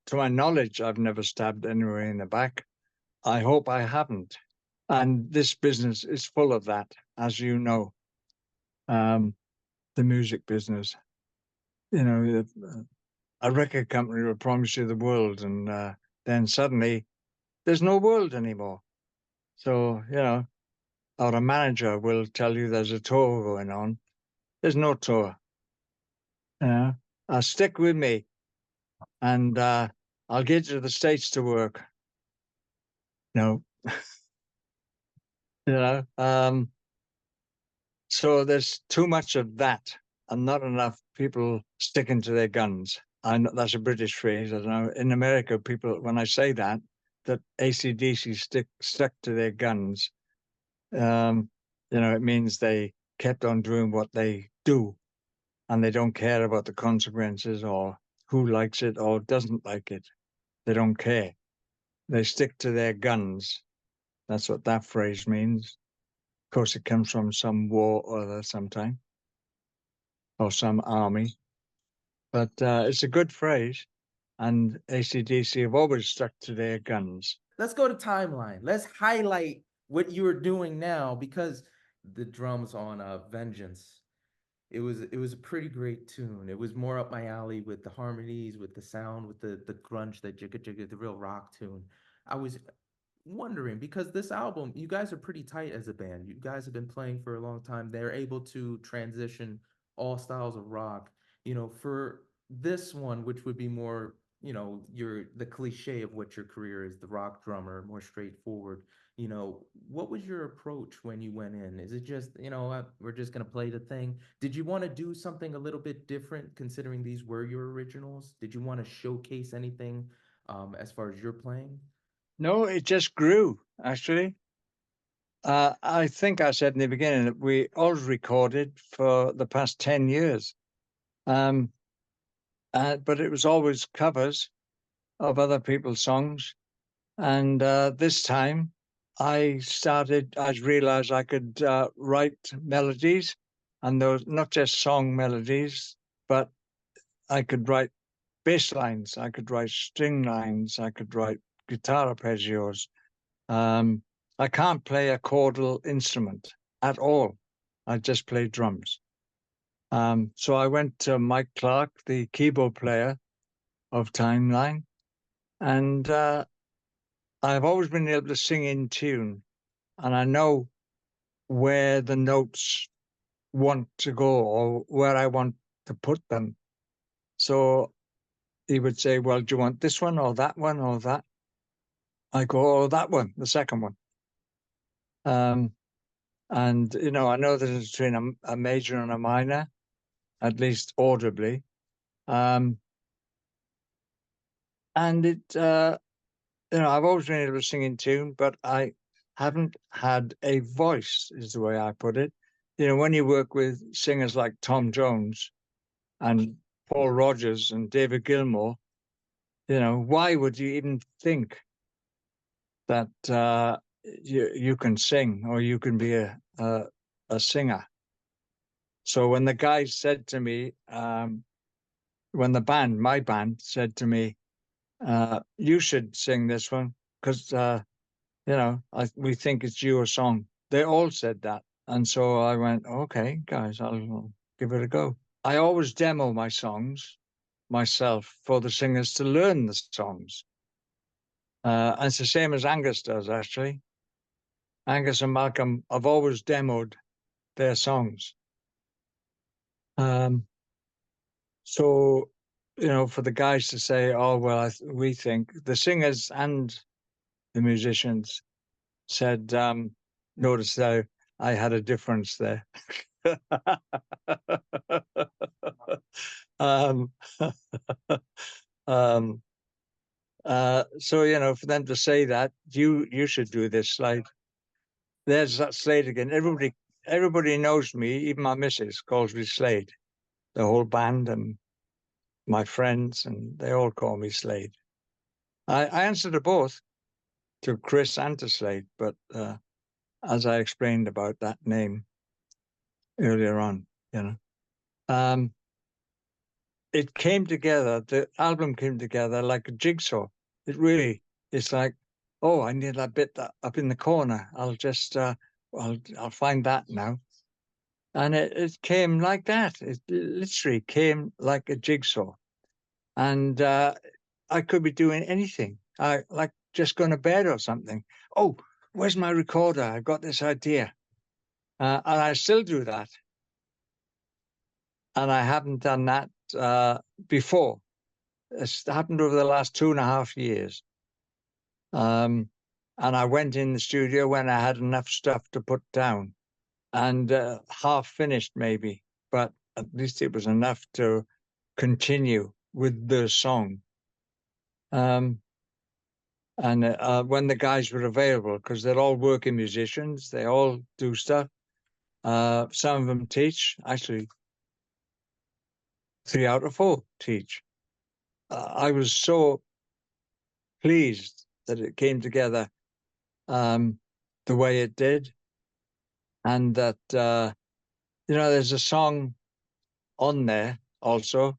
S1: To my knowledge, I've never stabbed anyone in the back. I hope I haven't. And this business is full of that, as you know. The music business, you know, a record company will promise you the world, and then suddenly there's no world anymore. So, you know, or a manager will tell you there's a tour going on. There's no tour. You know, stick with me, and I'll get you to the States to work. No, you know. So there's too much of that, and not enough people sticking to their guns. I know that's a British phrase. I don't know. In America, people, when I say that ACDC stuck to their guns, you know, it means they kept on doing what they do, and they don't care about the consequences or who likes it or doesn't like it. They don't care. They stick to their guns. That's what that phrase means. Of course, it comes from some war or other sometime, or some army. But it's a good phrase, and ACDC have always stuck to their guns.
S2: Let's go to Timeline. Let's highlight what you are doing now, because the drums on Vengeance, it was a pretty great tune. It was more up my alley with the harmonies, with the sound, with the grunge, the jigga jigga, the real rock tune. I was wondering, because this album, you guys are pretty tight as a band. You guys have been playing for a long time. They're able to transition all styles of rock. You know, for this one, which would be more, you know, the cliche of what your career is, the rock drummer, more straightforward. You know, what was your approach when you went in? Is it just, you know, we're just gonna play the thing? Did you want to do something a little bit different, considering these were your originals? Did you want to showcase anything as far as your playing?
S1: No, it just grew, actually. I think I said in the beginning that we all recorded for the past 10 years. But it was always covers of other people's songs. And this time I realized I could write melodies, and those not just song melodies, but I could write bass lines, I could write string lines, I could write guitar arpeggios. I can't play a chordal instrument at all. I just play drums. So I went to Mike Clark, the keyboard player of Timeline, and I've always been able to sing in tune, and I know where the notes want to go or where I want to put them. So he would say, well, do you want this one or that one or that? I go, oh, that one, the second one. And, you know, I know the difference between a major and a minor, at least audibly. And it, you know, I've always been able to sing in tune, but I haven't had a voice, is the way I put it. You know, when you work with singers like Tom Jones and Paul Rodgers and David Gilmore, you know, why would you even think that you can sing or you can be a singer? So when the guys said to me, when my band said to me, you should sing this one because, you know, we think it's your song. They all said that. And so I went, okay, guys, I'll give it a go. I always demo my songs myself for the singers to learn the songs. And it's the same as Angus does, actually. Angus and Malcolm have always demoed their songs. So, you know, for the guys to say, oh, well, we think the singers and the musicians said, notice that I had a difference there. um, um, so, you know, for them to say that, you should do this, Slade. There's that Slade again. Everybody knows me, even my missus calls me Slade. The whole band and my friends, and they all call me Slade. I answered to both, to Chris and to Slade, but as I explained about that name earlier on, you know, it came together. The album came together like a jigsaw. It really, it's like, oh, I need that bit that up in the corner. I'll just, I'll find that now. And it came like that. It literally came like a jigsaw. And I could be doing anything. I like just going to bed or something. Oh, where's my recorder? I've got this idea. And I still do that. And I haven't done that before. It's happened over the last 2.5 years. And I went in the studio when I had enough stuff to put down, and half finished maybe, but at least it was enough to continue with the song. And when the guys were available, because they're all working musicians, they all do stuff. Some of them teach. Actually, 3 out of 4 teach. I was so pleased that it came together the way it did, and that there's a song on there also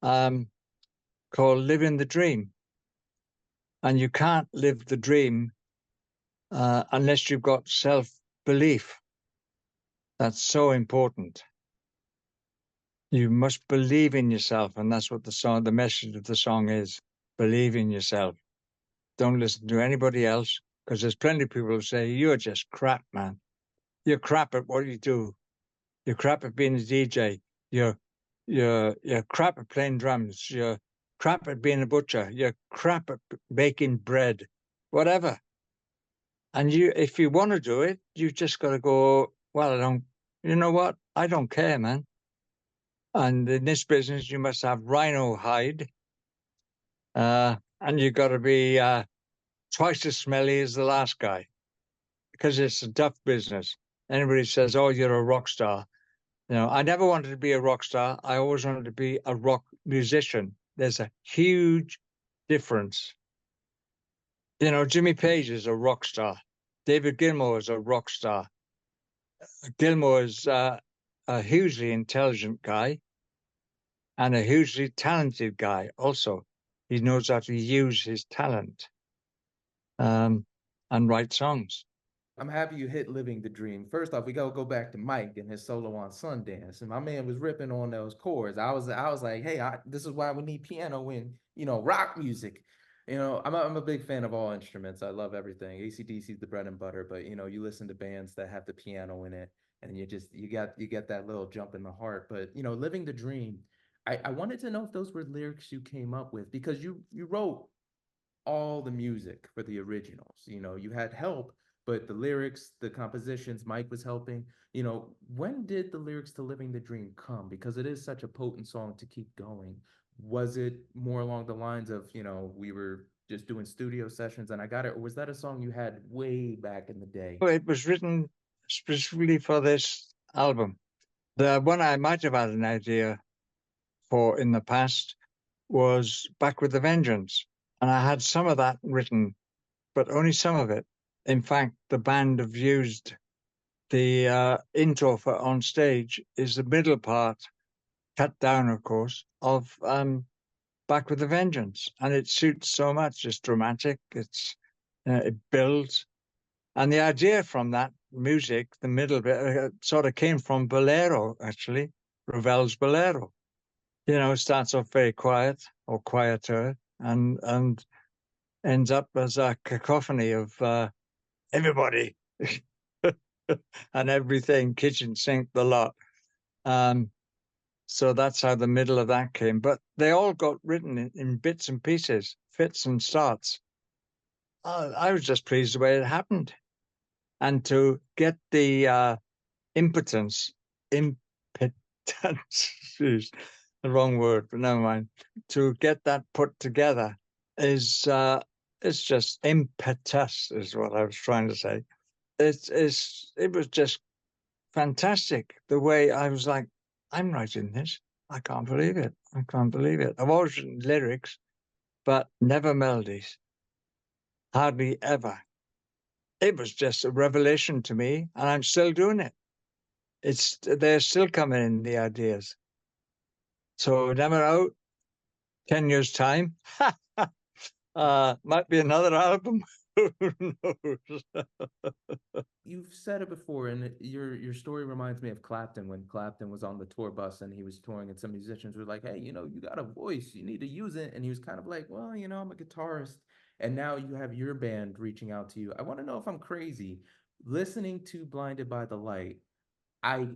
S1: called "Living the Dream," and you can't live the dream unless you've got self-belief. That's so important. You must believe in yourself, and that's what the message of the song is: believe in yourself. Don't listen to anybody else, because there's plenty of people who say, you're just crap, man. You're crap at what you do. You're crap at being a DJ. You're crap at playing drums. You're crap at being a butcher. You're crap at baking bread, whatever. And if you want to do it, you just got to go, well, you know what? I don't care, man. And in this business, you must have rhino hide. And you've got to be twice as smelly as the last guy, because it's a tough business. Anybody says, oh, you're a rock star. I never wanted to be a rock star. I always wanted to be a rock musician. There's a huge difference. Jimmy Page is a rock star. David Gilmore is a rock star. Gilmore is a hugely intelligent guy and a hugely talented guy also. He knows how to use his talent and write songs.
S2: I'm happy you hit Living the Dream. First off, we gotta go back to Mike and his solo on Sundance. And my man was ripping on those chords. I was like, hey, this is why we need piano in, rock music. I'm a big fan of all instruments. I love everything. ACDC is the bread and butter, but you listen to bands that have the piano in it, and you get that little jump in the heart. But Living the Dream, I wanted to know if those were lyrics you came up with, because you wrote all the music for the originals. You had help, but the lyrics, the compositions, Mike was helping. When did the lyrics to Living the Dream come? Because it is such a potent song to keep going. Was it more along the lines of, we were just doing studio sessions and I got it, or was that a song you had way back in the day?
S1: Well, it was written specifically for this album. The one I might have had an idea for in the past was Back with the Vengeance. And I had some of that written, but only some of it. In fact, the band have used the intro for On Stage is the middle part, cut down, of course, of Back with a Vengeance. And it suits so much. It's dramatic. It builds. And the idea from that music, the middle bit, sort of came from Bolero, actually, Ravel's Bolero. It starts off very quiet or quieter and ends up as a cacophony of everybody and everything, kitchen sink, the lot. So that's how the middle of that came. But they all got written in bits and pieces, fits and starts. I was just pleased the way it happened. And to get the impotence, is the wrong word, but never mind. To get that put together is it's just impetus, is what I was trying to say. It was just fantastic. The way I was like, I'm writing this. I can't believe it. I can't believe it. I've always written lyrics, but never melodies. Hardly ever. It was just a revelation to me, and I'm still doing it. They're still coming in, the ideas. So never out. 10 years time. Might be another album. Who knows?
S2: You've said it before, and your story reminds me of Clapton when Clapton was on the tour bus and he was touring, and some musicians were like, "Hey, you know, you got a voice, you need to use it." And he was kind of like, "Well, you know, I'm a guitarist." And now you have your band reaching out to you. I want to know if I'm crazy. Listening to Blinded by the Light, I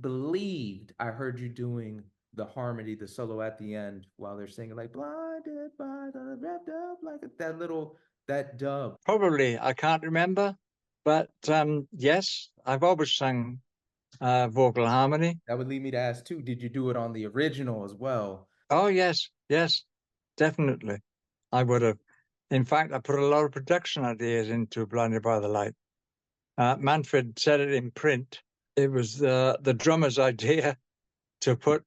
S2: believed I heard you doing the harmony, the solo at the end while they're singing like "Blinded by the wrapped up like that dub."
S1: Probably, I can't remember, but yes, I've always sung vocal harmony.
S2: That would lead me to ask too, did you do it on the original as well?
S1: Oh yes, yes, definitely. I would have. In fact, I put a lot of production ideas into Blinded by the Light. Manfred said it in print. It was the drummer's idea to put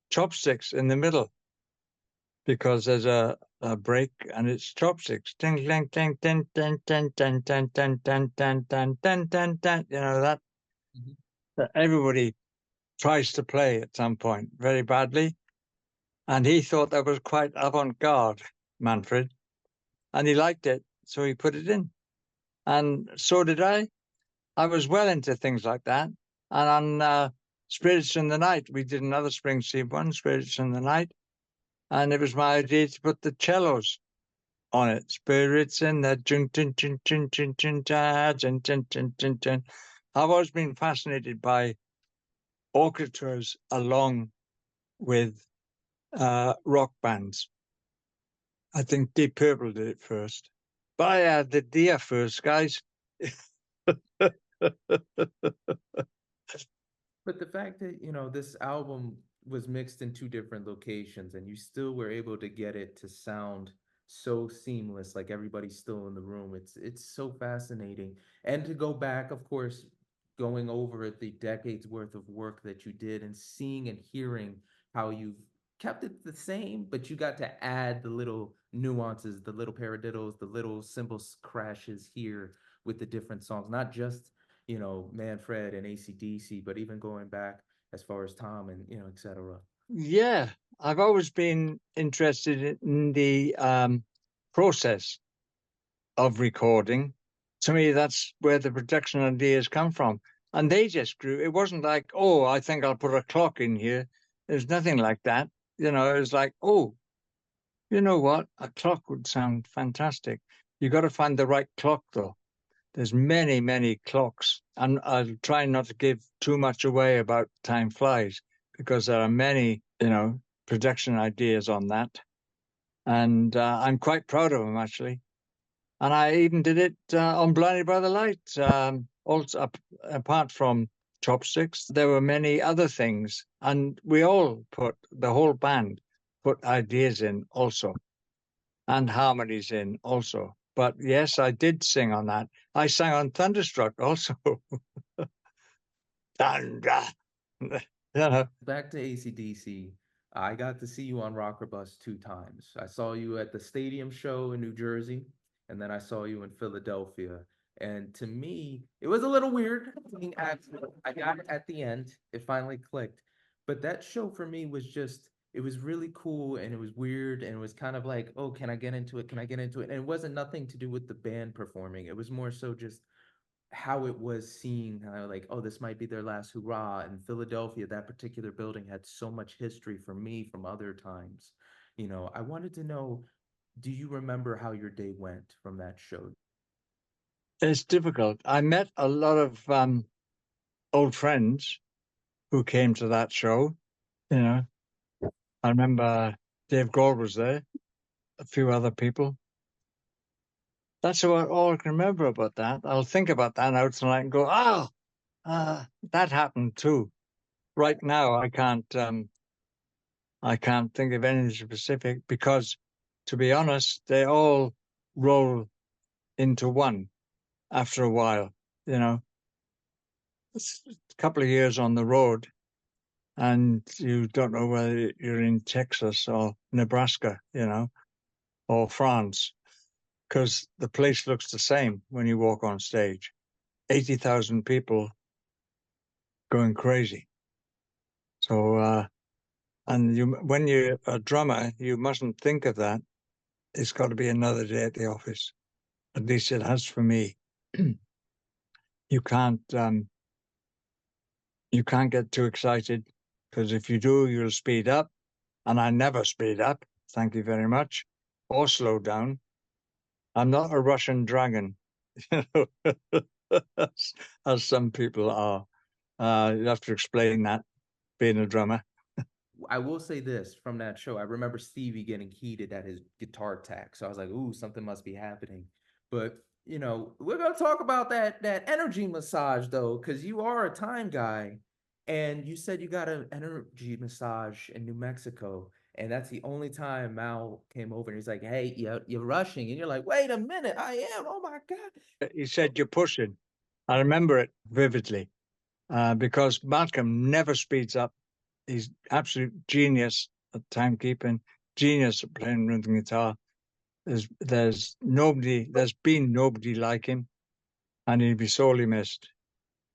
S1: chopsticks in the middle, because there's a break and it's chopsticks. Ding, ding, ding, ding, ding, ding, ding, ding, ding, ding, ding, ding, ding, ding, ding. You know, that everybody tries to play at some point very badly. And he thought that was quite avant-garde, Manfred. And he liked it, so he put it in. And so did I. I was well into things like that. And on Spirits in the Night, we did another Springsteen one, Spirits in the Night. And it was my idea to put the cellos on it. Spirits in the chin chin chin chin chin chin chin chin chin chin chin. I've always been fascinated by orchestras along with rock bands. I think Deep Purple did it first, but I had the Dia first, guys.
S2: But the fact that, you know, this album was mixed in two different locations and you still were able to get it to sound so seamless, like everybody's still in the room. It's so fascinating. And to go back, of course, going over the decades worth of work that you did and seeing and hearing how you've kept it the same, but you got to add the little nuances, the little paradiddles, the little cymbal crashes here with the different songs, not just, you know, Manfred and ACDC, but even going back as far as Tom and, you know, etc.
S1: Yeah, I've always been interested in the process of recording. To me, that's where the production ideas come from. And they just grew. It wasn't like, oh, I think I'll put a clock in here. There's nothing like that. You know, it was like, oh, you know what? A clock would sound fantastic. You got to find the right clock, though. There's many, many clocks. And I'll try not to give too much away about Time Flies, because there are many, you know, production ideas on that. And I'm quite proud of them, actually. And I even did it on Blinded by the Light. Also, apart from chopsticks, there were many other things. And we all the whole band put ideas in also, and harmonies in also. But yes, I did sing on that. I sang on Thunderstruck also. Thunder. Yeah.
S2: Back to ACDC, I got to see you on Rocker Bus 2 times. I saw you at the stadium show in New Jersey, and then I saw you in Philadelphia. And to me, it was a little weird being I got it at the end. It finally clicked. But that show for me was just, it was really cool and it was weird and it was kind of like, oh, can I get into it? Can I get into it? And it wasn't nothing to do with the band performing. It was more so just how it was seeing like, oh, this might be their last hurrah. In Philadelphia, that particular building had so much history for me from other times. You know, I wanted to know, do you remember how your day went from that show?
S1: It's difficult. I met a lot of old friends who came to that show. You know, I remember Dave Gold was there, a few other people. That's all I can remember about that. I'll think about that now tonight and go, oh, that happened too. Right now, I can't think of anything specific, because, to be honest, they all roll into one after a while. You know, it's a couple of years on the road, and you don't know whether you're in Texas or Nebraska, or France, because the place looks the same when you walk on stage. 80,000 people going crazy. So, and when you're a drummer, you mustn't think of that. It's got to be another day at the office. At least it has for me. You can't get too excited, because if you do, you'll speed up. And I never speed up, thank you very much, or slow down. I'm not a Russian dragon, as some people are. You have to explain that, being a drummer.
S2: I will say this from that show. I remember Stevie getting heated at his guitar tech. So I was like, ooh, something must be happening. But we're gonna talk about that energy massage though, because you are a time guy. And you said you got an energy massage in New Mexico. And that's the only time Mal came over and he's like, hey, you're rushing. And you're like, wait a minute, I am. Oh my God.
S1: He said, you're pushing. I remember it vividly, because Malcom never speeds up. He's absolute genius at timekeeping, genius at playing rhythm guitar. There's been nobody like him, and he'd be sorely missed.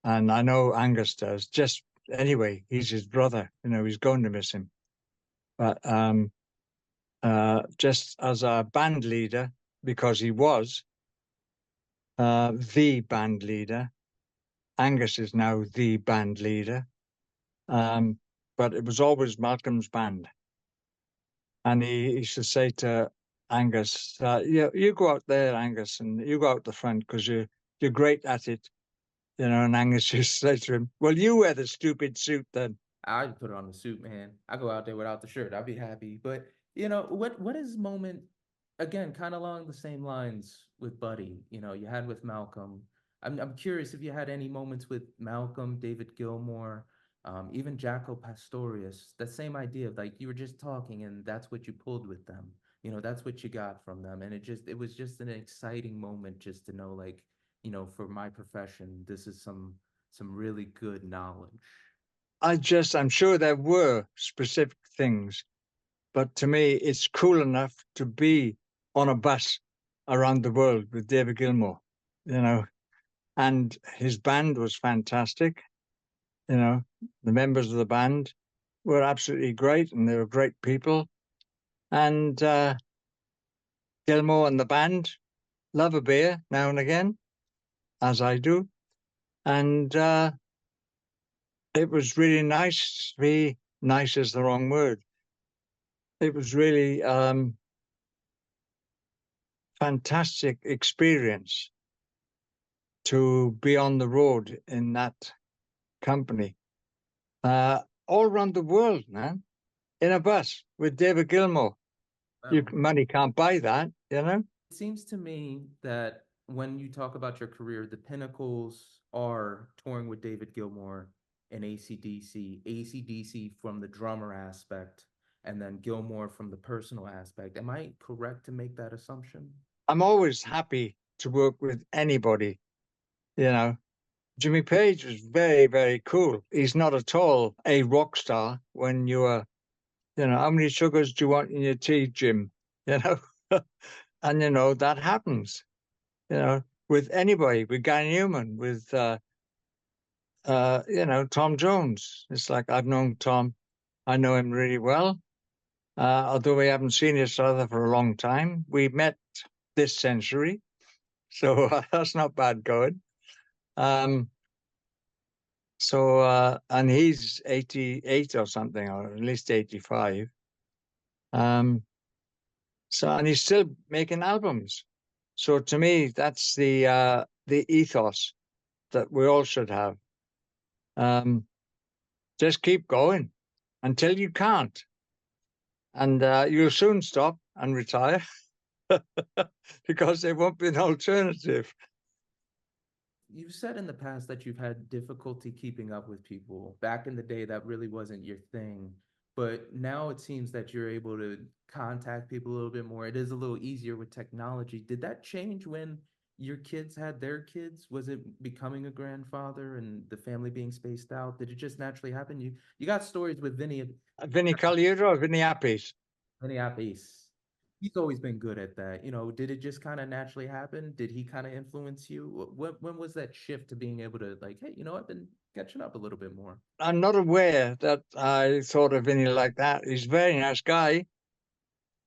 S1: And I know Angus does. Just anyway, he's his brother. He's going to miss him. But just as a band leader, because he was the band leader, Angus is now the band leader. But it was always Malcolm's band. And he used to say to Angus, you go out there, Angus, and you go out the front because you're great at it. And Angus used to say to him, well, you wear the stupid suit then.
S2: I put it on the suit, man. I go out there without the shirt. I'll be happy. But what is moment again, kind of along the same lines with Buddy, you had with Malcolm. I'm curious if you had any moments with Malcolm, David Gilmore, even Jaco Pastorious, that same idea of like you were just talking and that's what you pulled with them. That's what you got from them. And it was just an exciting moment just to know like, for my profession, this is some really good knowledge.
S1: I'm sure there were specific things, but to me, it's cool enough to be on a bus around the world with David Gilmore, and his band was fantastic. The members of the band were absolutely great, and they were great people. And Gilmore and the band love a beer now and again, as I do. And it was really nice. Nice is the wrong word. It was really fantastic experience to be on the road in that company, all around the world, man, in a bus with David Gilmore. Money can't buy that.
S2: It seems to me that when you talk about your career, the pinnacles are touring with David Gilmore and ACDC, ACDC from the drummer aspect, and then Gilmore from the personal aspect. Am I correct to make that assumption?
S1: I'm always happy to work with anybody. Jimmy Page was very, very cool. He's not at all a rock star when you are, how many sugars do you want in your tea, Jim? And, that happens, with anybody, with Guy Newman, with, Tom Jones. It's like I've known Tom. I know him really well. Although we haven't seen each other for a long time. We met this century. So that's not bad going. And he's 88 or something, or at least 85. And he's still making albums. So to me, that's the ethos that we all should have. Just keep going until you can't. And you'll soon stop and retire because there won't be an alternative.
S2: You've said in the past that you've had difficulty keeping up with people. Back in the day, that really wasn't your thing. But now it seems that you're able to contact people a little bit more. It is a little easier with technology. Did that change when your kids had their kids? Was it becoming a grandfather and the family being spaced out? Did it just naturally happen? You got stories with Vinny.
S1: Vinny Colaiuta or Vinny Appice?
S2: Vinny Appice. He's always been good at that. Did it just kind of naturally happen? Did he kind of influence you? When was that shift to being able to like, hey, I've been catching up a little bit more?
S1: I'm not aware that I thought of Vinny like that. He's a very nice guy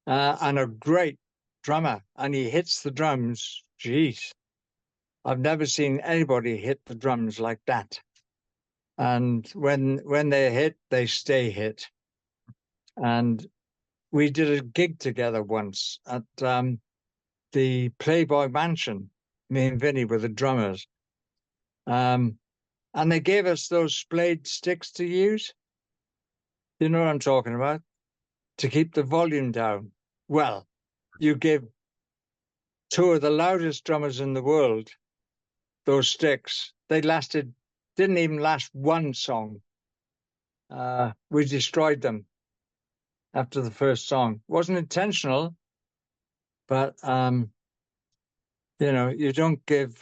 S1: and a great drummer, and he hits the drums. Jeez, I've never seen anybody hit the drums like that. And when they hit, they stay hit. And we did a gig together once at the PlayBoy Mansion. Me and Vinny were the drummers. And they gave us those Slade sticks to use. You know what I'm talking about? To keep the volume down. Well, you give two of the loudest drummers in the world those sticks. They didn't even last one song. We destroyed them after the first song. Wasn't intentional, but you don't give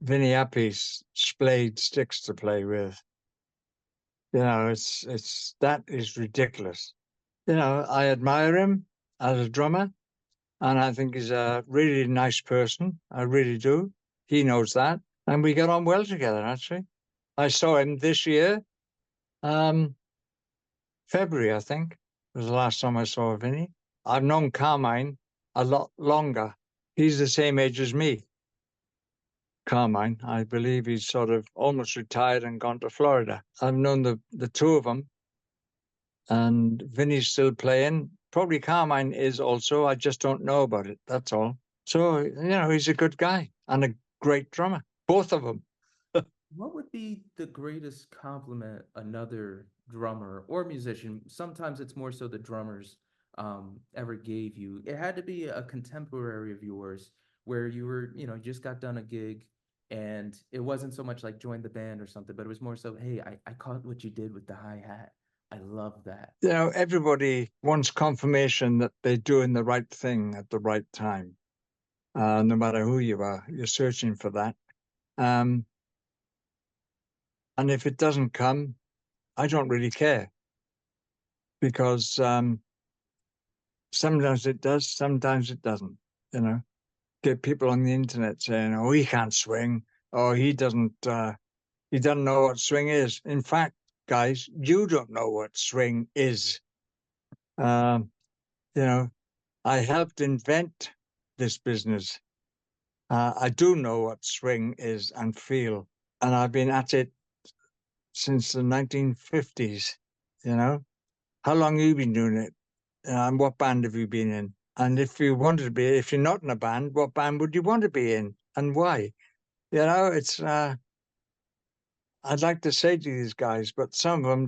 S1: Vinny Appice Slade sticks to play with. That is ridiculous. I admire him as a drummer, and I think he's a really nice person. I really do. He knows that, and we get on well together. Actually, I saw him this year, February, I think, was the last time I saw Vinny. I've known Carmine a lot longer. He's the same age as me. Carmine, I believe he's sort of almost retired and gone to Florida. I've known the two of them, and Vinny's still playing. Probably Carmine is also. I just don't know about it. That's all. So, he's a good guy and a great drummer. Both of them.
S2: What would be the greatest compliment another drummer or musician, sometimes it's more so the drummers, ever gave you? It had to be a contemporary of yours where you were, just got done a gig and it wasn't so much like join the band or something, but it was more so, hey, I caught what you did with the hi-hat. I love that.
S1: Everybody wants confirmation that they're doing the right thing at the right time. No matter who you are, you're searching for that. And if it doesn't come, I don't really care, because sometimes it does, sometimes it doesn't. Get people on the internet saying, "Oh, he can't swing," or he doesn't know what swing is. In fact, guys, you don't know what swing is. I helped invent this business. I do know what swing is and feel, and I've been at it since the 1950s. How long have you been doing it? And what band have you been in? And if you're not in a band, what band would you want to be in, and why? I'd like to say to these guys, but some of them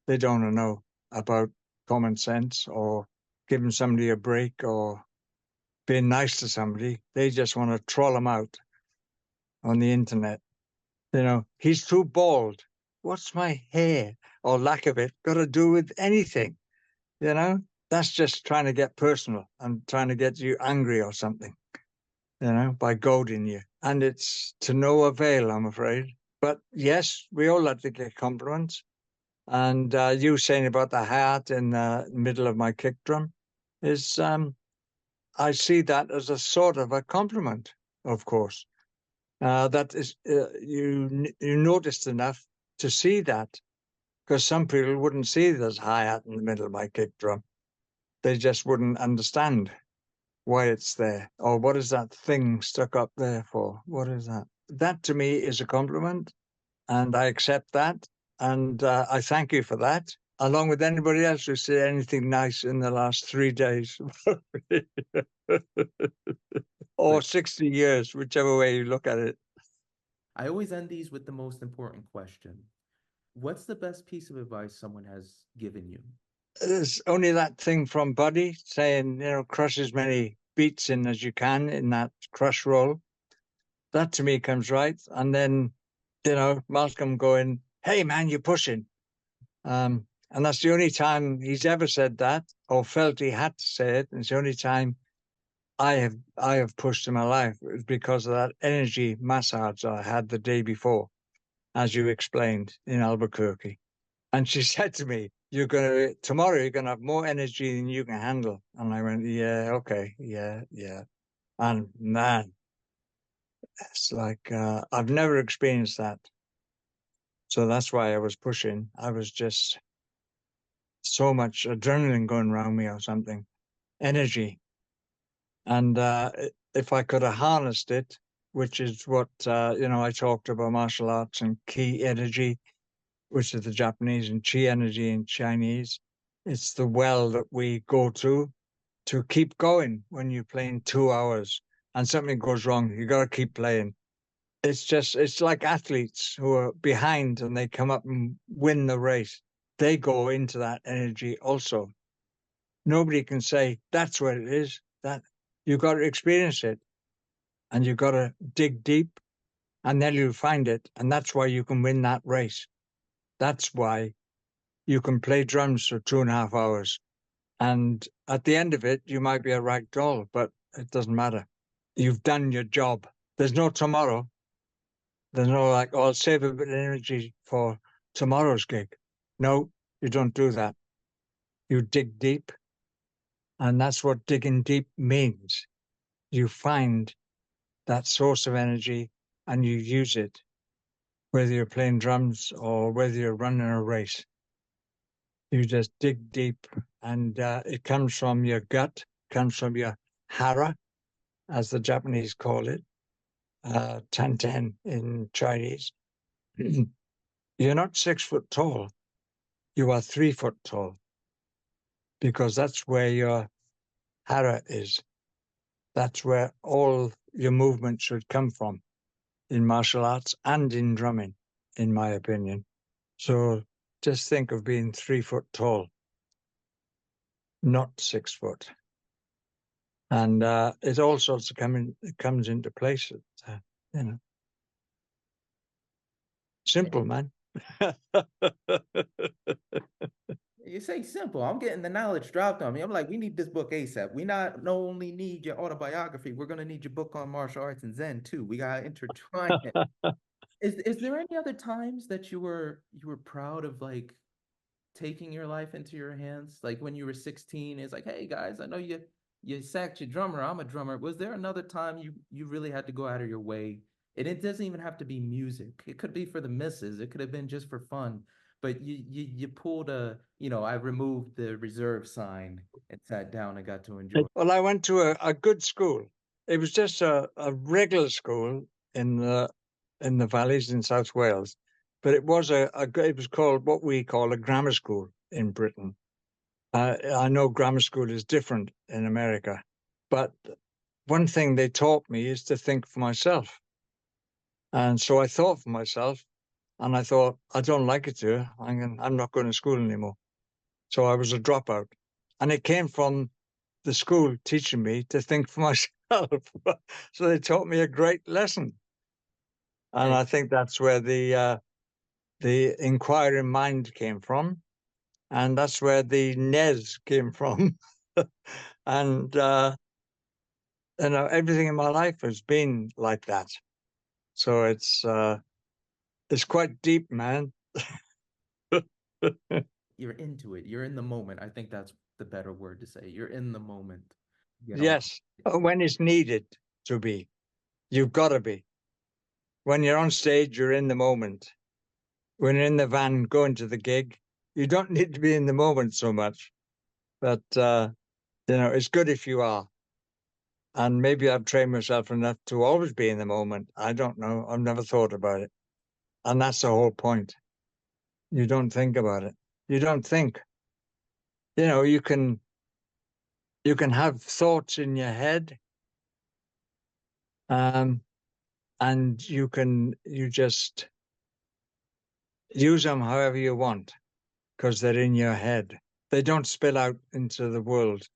S1: they don't know about common sense or giving somebody a break or being nice to somebody. They just want to troll them out on the internet. He's too bald. What's my hair or lack of it got to do with anything? That's just trying to get personal and trying to get you angry or something, by goading you. And it's to no avail, I'm afraid. But yes, we all like to get compliments. And you saying about the hat in the middle of my kick drum is, I see that as a sort of a compliment, of course. That is, you noticed enough to see that, because some people wouldn't see there's a hi-hat in the middle of my kick drum. They just wouldn't understand why it's there, or what is that thing stuck up there for? What is that? That to me is a compliment, and I accept that, and I thank you for that, along with anybody else who said anything nice in the last 3 days. Or 60 years, whichever way you look at it.
S2: I always end these with the most important question. What's the best piece of advice someone has given you?
S1: There's only that thing from Buddy saying, crush as many beats in as you can in that crush roll. That to me comes right. And then, Malcom going, "Hey man, you're pushing." And that's the only time he's ever said that or felt he had to say it. And it's the only time I have pushed in my life is because of that energy massage I had the day before, as you explained in Albuquerque. And she said to me, tomorrow you're gonna have more energy than you can handle. And I went, yeah, okay, yeah. And man, it's like I've never experienced that. So that's why I was pushing. I was just so much adrenaline going around me or something, energy. And if I could have harnessed it, which is what, I talked about martial arts and ki energy, which is the Japanese, and chi energy in Chinese. It's the well that we go to keep going when you're playing 2 hours and something goes wrong. You got to keep playing. It's like athletes who are behind and they come up and win the race. They go into that energy also. Nobody can say that's what it is. That you've got to experience it and you've got to dig deep and then you'll find it. And that's why you can win that race. That's why you can play drums for 2.5 hours. And at the end of it, you might be a rag doll, but it doesn't matter. You've done your job. There's no tomorrow. There's no like, oh, I'll save a bit of energy for tomorrow's gig. No, you don't do that. You dig deep. And that's what digging deep means. You find that source of energy and you use it, whether you're playing drums or whether you're running a race. You just dig deep and it comes from your gut, comes from your hara, as the Japanese call it, ten in Chinese. You're not 6 foot tall. You are 3 foot tall because that's where your hara is. That's where all your movement should come from in martial arts and in drumming, in my opinion. So just think of being 3 foot tall, not 6 foot. And it all sorts of comes into place. Simple, man.
S2: You say simple. I'm getting the knowledge dropped on me. I'm like, we need this book ASAP. We not only need your autobiography, we're gonna need your book on martial arts and Zen too. We gotta intertwine it. Is there any other times that you were proud of like taking your life into your hands? Like when you were 16, it's like, hey guys, I know you sacked your drummer. I'm a drummer. Was there another time you really had to go out of your way? And it doesn't even have to be music. It could be for the misses. It could have been just for fun. But you pulled I removed the reserve sign and sat down and got to enjoy.
S1: Well, I went to a good school. It was just a regular school in the valleys in South Wales, but it was it was called what we call a grammar school in Britain. I know grammar school is different in America, but one thing they taught me is to think for myself. And so I thought for myself, and I thought, I don't like it here. I'm not going to school anymore. So I was a dropout. And it came from the school teaching me to think for myself. So they taught me a great lesson. And I think that's where the inquiring mind came from. And that's where the NES came from. And, everything in my life has been like that. So it's quite deep, man.
S2: You're into it. You're in the moment. I think that's the better word to say. You're in the moment.
S1: Yes, when it's needed to be. You've got to be. When you're on stage, you're in the moment. When you're in the van going to the gig, you don't need to be in the moment so much. But, it's good if you are. And maybe I've trained myself enough to always be in the moment. I don't know. I've never thought about it. And that's the whole point. You don't think about it. You don't think. You can have thoughts in your head, and you just use them however you want because they're in your head. They don't spill out into the world.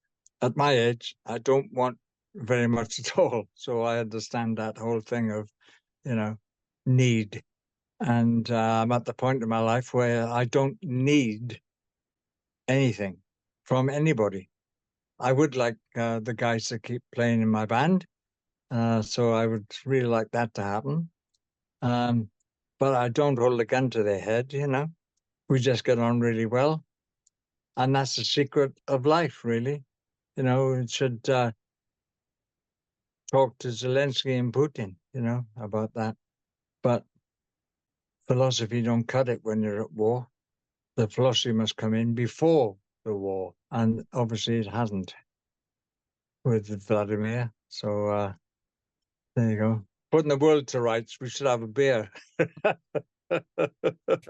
S1: At my age, I don't want very much at all. So I understand that whole thing of, need. And I'm at the point in my life where I don't need anything from anybody. I would like the guys to keep playing in my band. So I would really like that to happen. But I don't hold a gun to their head, you know. We just get on really well. And that's the secret of life, really. You know, it should talk to Zelensky and Putin, you know, about that. But philosophy don't cut it when you're at war. The philosophy must come in before the war. And obviously it hasn't with Vladimir. So there you go. Putting the world to rights, we should have a beer.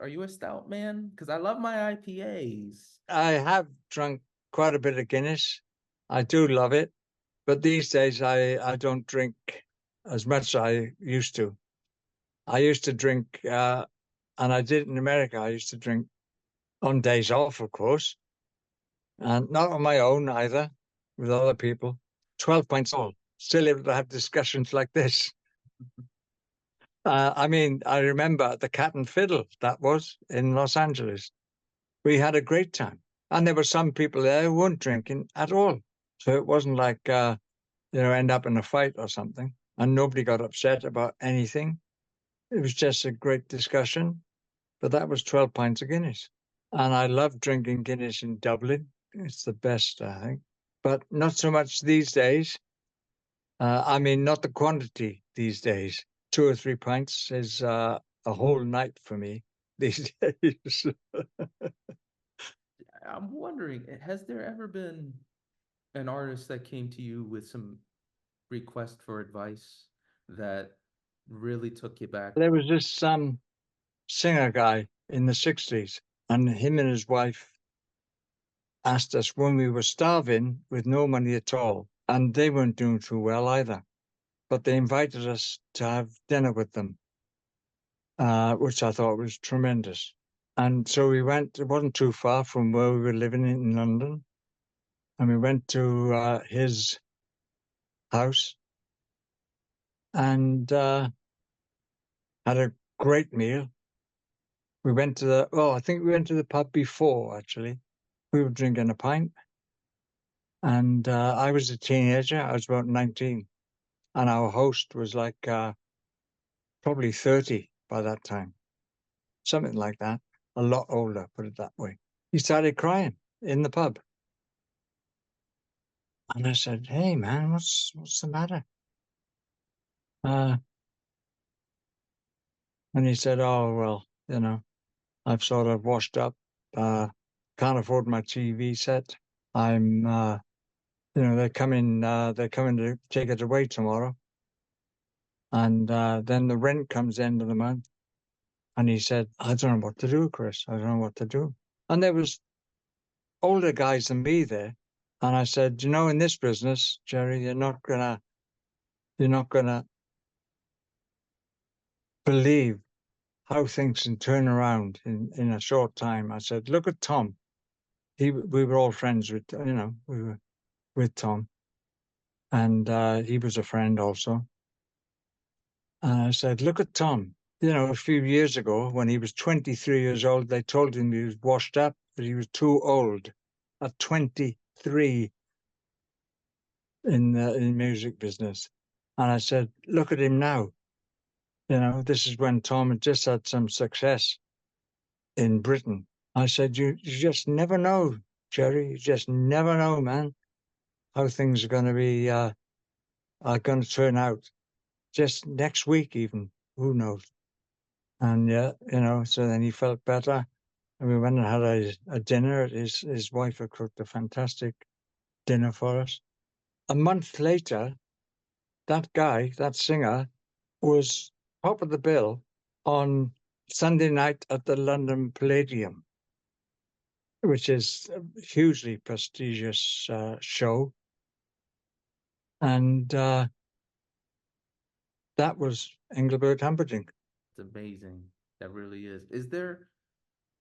S2: Are you a stout man? Because I love my IPAs.
S1: I have drunk quite a bit of Guinness. I do love it. But these days I don't drink as much as I used to. I used to drink, and I did in America, I used to drink on days off, of course, and not on my own either, with other people. 12 pints all. Still able to have discussions like this. I mean, I remember the Cat and Fiddle, that was in Los Angeles. We had a great time. And there were some people there who weren't drinking at all. So it wasn't like, end up in a fight or something. And nobody got upset about anything. It was just a great discussion. But that was 12 pints of Guinness. And I love drinking Guinness in Dublin. It's the best, I think. But not so much these days. I mean, not the quantity these days. 2 or 3 pints is a whole night for me these days.
S2: I'm wondering, has there ever been an artist that came to you with some request for advice that really took you back?
S1: There was this singer guy in the 60s, and him and his wife asked us when we were starving with no money at all, and they weren't doing too well either. But they invited us to have dinner with them, which I thought was tremendous. And so we went, it wasn't too far from where we were living in London. And we went to his house and had a great meal. We went to I think we went to the pub before, actually. We were drinking a pint. And I was a teenager. I was about 19. And our host was like probably 30 by that time. Something like that. A lot older, put it that way. He started crying in the pub. And I said, "Hey, man, what's the matter?" And he said, "Oh, well, I've sort of washed up. Can't afford my TV set. I'm, they're coming to take it away tomorrow. And then the rent comes end of the month." And he said, "I don't know what to do, Chris. I don't know what to do." And there was older guys than me there. And I said, in this business, Jerry, you're not gonna believe how things can turn around in a short time. I said, "Look at Tom. We were all friends with, we were with Tom. And he was a friend also. And I said, look at Tom. A few years ago, when he was 23 years old, they told him he was washed up, that he was too old at 23 in the music business. And I said, look at him now. This is when Tom had just had some success in Britain. I said, you just never know, Jerry. You just never know, man, how things are going to be, are going to turn out. Just next week, even, who knows? And yeah, so then he felt better. And we went and had a dinner. His wife had cooked a fantastic dinner for us. A month later, that guy, that singer, was top of the bill on Sunday night at the London Palladium, which is a hugely prestigious show. And that was Engelbert Humperdinck.
S2: It's amazing. That really is.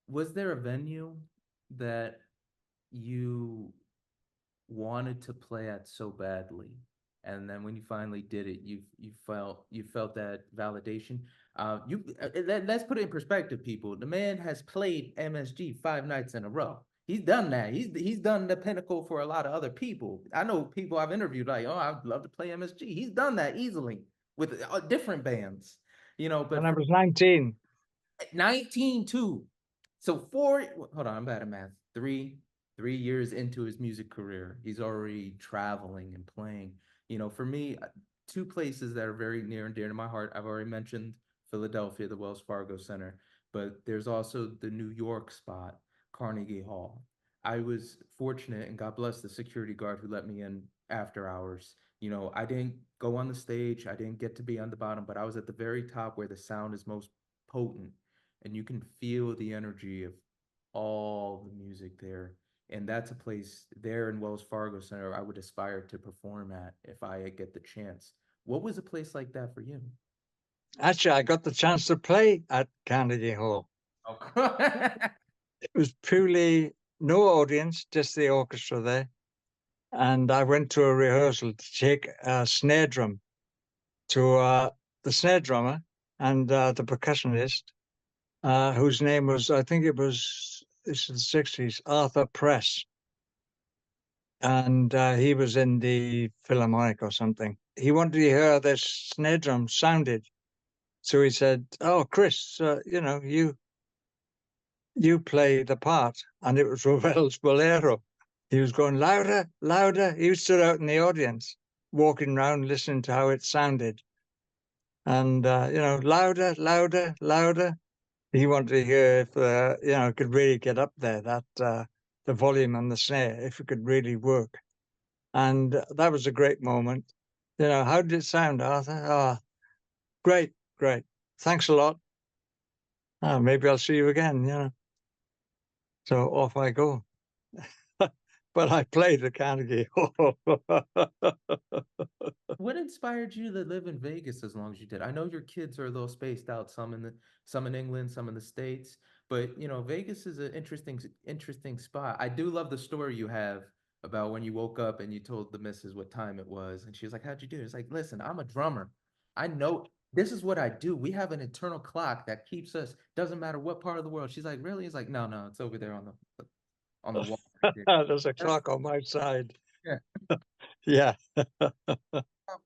S2: Was there a venue that you wanted to play at so badly, and then when you finally did it, you felt that validation? Let's put it in perspective, people. The man has played MSG 5 nights in a row. He's done that. He's done the pinnacle for a lot of other people. I know people I've interviewed like, oh, I'd love to play MSG. He's done that easily with different bands,
S1: When
S2: but
S1: I was 19.
S2: 19 too. So hold on, I'm bad at math. Three years into his music career, he's already traveling and playing. For me, two places that are very near and dear to my heart. I've already mentioned Philadelphia, the Wells Fargo Center, but there's also the New York spot, Carnegie Hall. I was fortunate, and God bless the security guard who let me in after hours. I didn't go on the stage, I didn't get to be on the bottom, but I was at the very top where the sound is most potent, and you can feel the energy of all the music there. And that's a place there in Wells Fargo Center I would aspire to perform at if I get the chance. What was a place like that for you?
S1: Actually, I got the chance to play at Carnegie Hall.
S2: Oh.
S1: It was purely no audience, just the orchestra there. And I went to a rehearsal to take a snare drum to the snare drummer and the percussionist, whose name was, I think this is the 60s, Arthur Press. And he was in the Philharmonic or something. He wanted to hear how this snare drum sounded. So he said, oh, Chris, you play the part. And it was Ravel's Bolero. He was going louder, louder. He stood out in the audience, walking around, listening to how it sounded. And, louder, louder, louder. He wanted to hear if, it could really get up there, that the volume on the snare, if it could really work. And that was a great moment. How did it sound, Arthur? Oh, great, great. Thanks a lot. Maybe I'll see you again, So off I go. But I played the Carnegie Hall.
S2: What inspired you to live in Vegas as long as you did? I know your kids are a little spaced out, some in England, some in the States, but Vegas is an interesting spot. I do love the story you have about when you woke up and you told the missus what time it was, and she was like, "How'd you do it?" It's like, "Listen, I'm a drummer. I know this is what I do. We have an internal clock that keeps us. Doesn't matter what part of the world." She's like, "Really?" It's like, "No, no, it's over there on the wall." Right there."
S1: There's a clock on my side.
S2: Yeah.
S1: Yeah.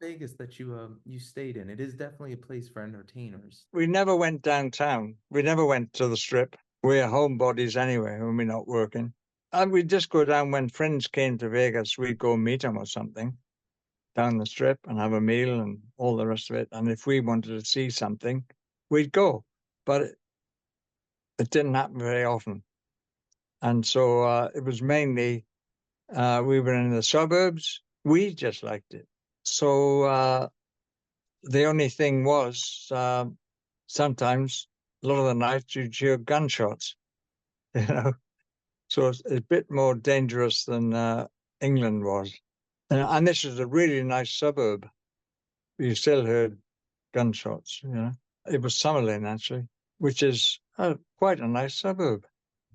S2: Vegas that you stayed in. It is definitely a place for entertainers.
S1: We never went downtown. We never went to the Strip. We're homebodies anyway when we're not working. And we'd just go down when friends came to Vegas. We'd go meet them or something down the Strip and have a meal and all the rest of it. And if we wanted to see something, we'd go. But it didn't happen very often. And so it was mainly we were in the suburbs. We just liked it. So the only thing was sometimes a lot of the nights you'd hear gunshots, So it's a bit more dangerous than England was. And this is a really nice suburb. You still heard gunshots. It was Summerlin, actually, which is quite a nice suburb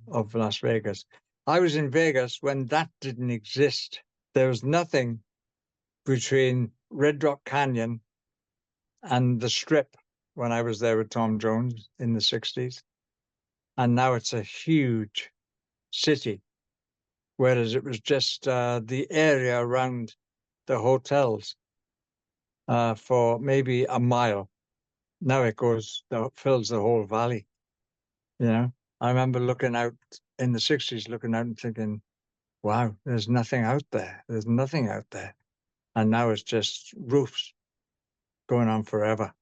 S1: of Las Vegas. I was in Vegas when that didn't exist. There was nothing between Red Rock Canyon and the Strip when I was there with Tom Jones in the 60s. And now it's a huge city, whereas it was just the area around the hotels for maybe a mile. Now it fills the whole valley. I remember looking out in the 60s, looking out and thinking, wow, there's nothing out there. There's nothing out there. And now it's just roofs going on forever.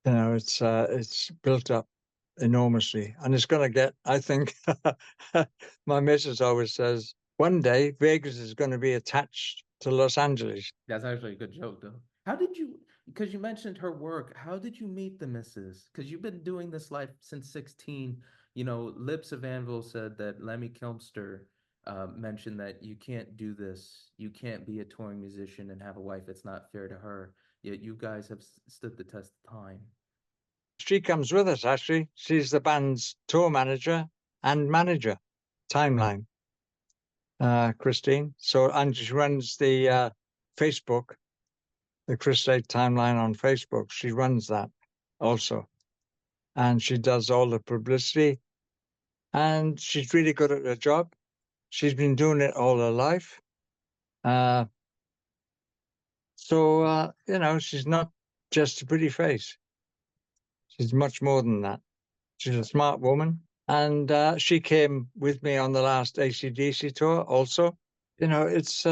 S1: It's built up enormously, and it's going to get, I think, my missus always says, one day Vegas is going to be attached to Los Angeles.
S2: That's actually a good joke, though. Because you mentioned her work, how did you meet the missus? Because you've been doing this life since 16. Lips of Anvil said that Lemmy Kilmister mentioned that you can't do this. You can't be a touring musician and have a wife. It's not fair to her. Yet you guys have stood the test of time.
S1: She comes with us, actually. She's the band's tour manager and manager, Timeline, Christine. And she runs the Facebook, the chrisslade Timeline on Facebook. She runs that also. And she does all the publicity. And she's really good at her job. she's been doing it all her life. So, she's not just a pretty face. She's much more than that. She's a smart woman. And she came with me on the last ACDC tour also. It's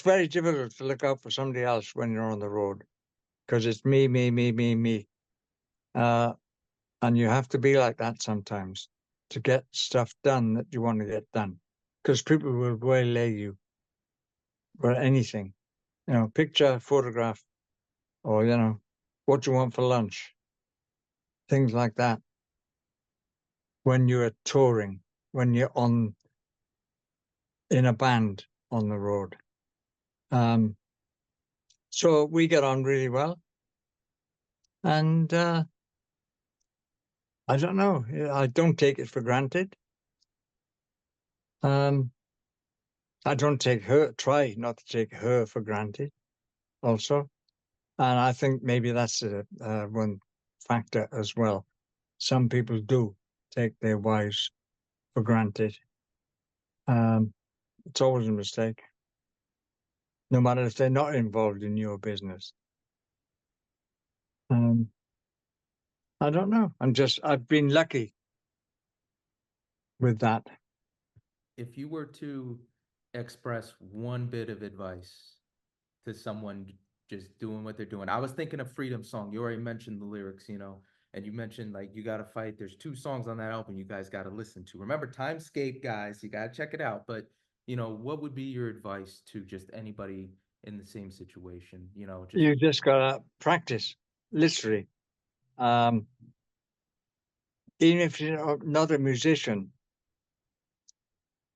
S1: very difficult to look out for somebody else when you're on the road because it's me, me, me, me, me. And you have to be like that sometimes to get stuff done that you want to get done because people will waylay you for anything, picture, photograph, or, what you want for lunch, things like that. When you're touring, when you're in a band on the road. So we get on really well. And I don't know, I don't take it for granted. I don't try not to take her for granted also. And I think maybe that's one factor as well. Some people do take their wives for granted. It's always a mistake, no matter if they're not involved in your business. I don't know. I've been lucky with that.
S2: If you were to express one bit of advice to someone just doing what they're doing, I was thinking of Freedom Song. You already mentioned the lyrics, and you mentioned like You Gotta Fight. There's 2 songs on that album you guys got to listen to. Remember Timescape, guys, you got to check it out. But, what would be your advice to just anybody in the same situation?
S1: You just got to practice, literally. Even if you're not a musician,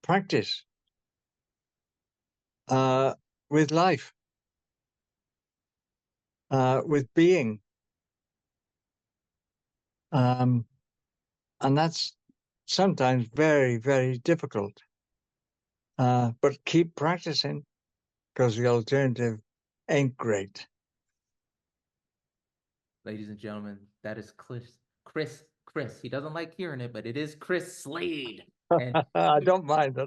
S1: practice with life, with being. And that's sometimes very, very difficult. But keep practicing because the alternative ain't great.
S2: Ladies and gentlemen, that is Chris. He doesn't like hearing it, but it is Chris Slade. And
S1: I don't mind.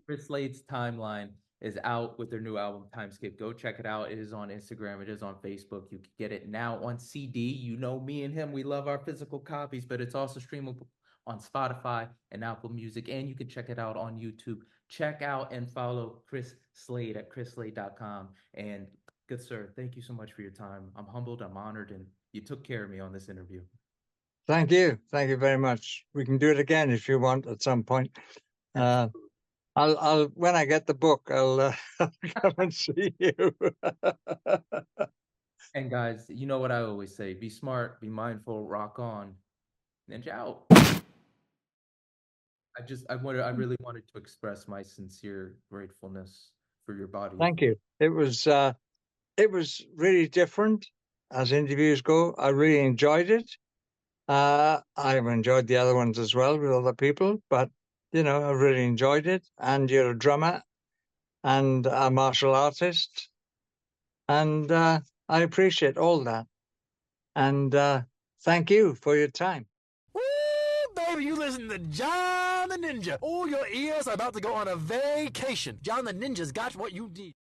S2: Chris Slade's Timeline is out with their new album, Timescape. Go check it out. It is on Instagram. It is on Facebook. You can get it now on CD. Me and him, we love our physical copies, but it's also streamable on Spotify and Apple Music. And you can check it out on YouTube. Check out and follow Chris Slade at chrisslade.com. And good sir, thank you so much for your time. I'm humbled, I'm honored, and you took care of me on this interview.
S1: Thank you. Thank you very much. We can do it again if you want at some point. I'll when I get the book, I'll come and see you.
S2: And guys, you know what I always say: be smart, be mindful, rock on, ninja out. I really wanted to express my sincere gratefulness for your body.
S1: Thank you. It was really different as interviews go. I really enjoyed it. I've enjoyed the other ones as well with other people, but I really enjoyed it. And you're a drummer and a martial artist, and I appreciate all that. And thank you for your time.
S3: Woo, baby, you listen to John the Ninja. Oh, your ears are about to go on a vacation. John the Ninja's got what you need.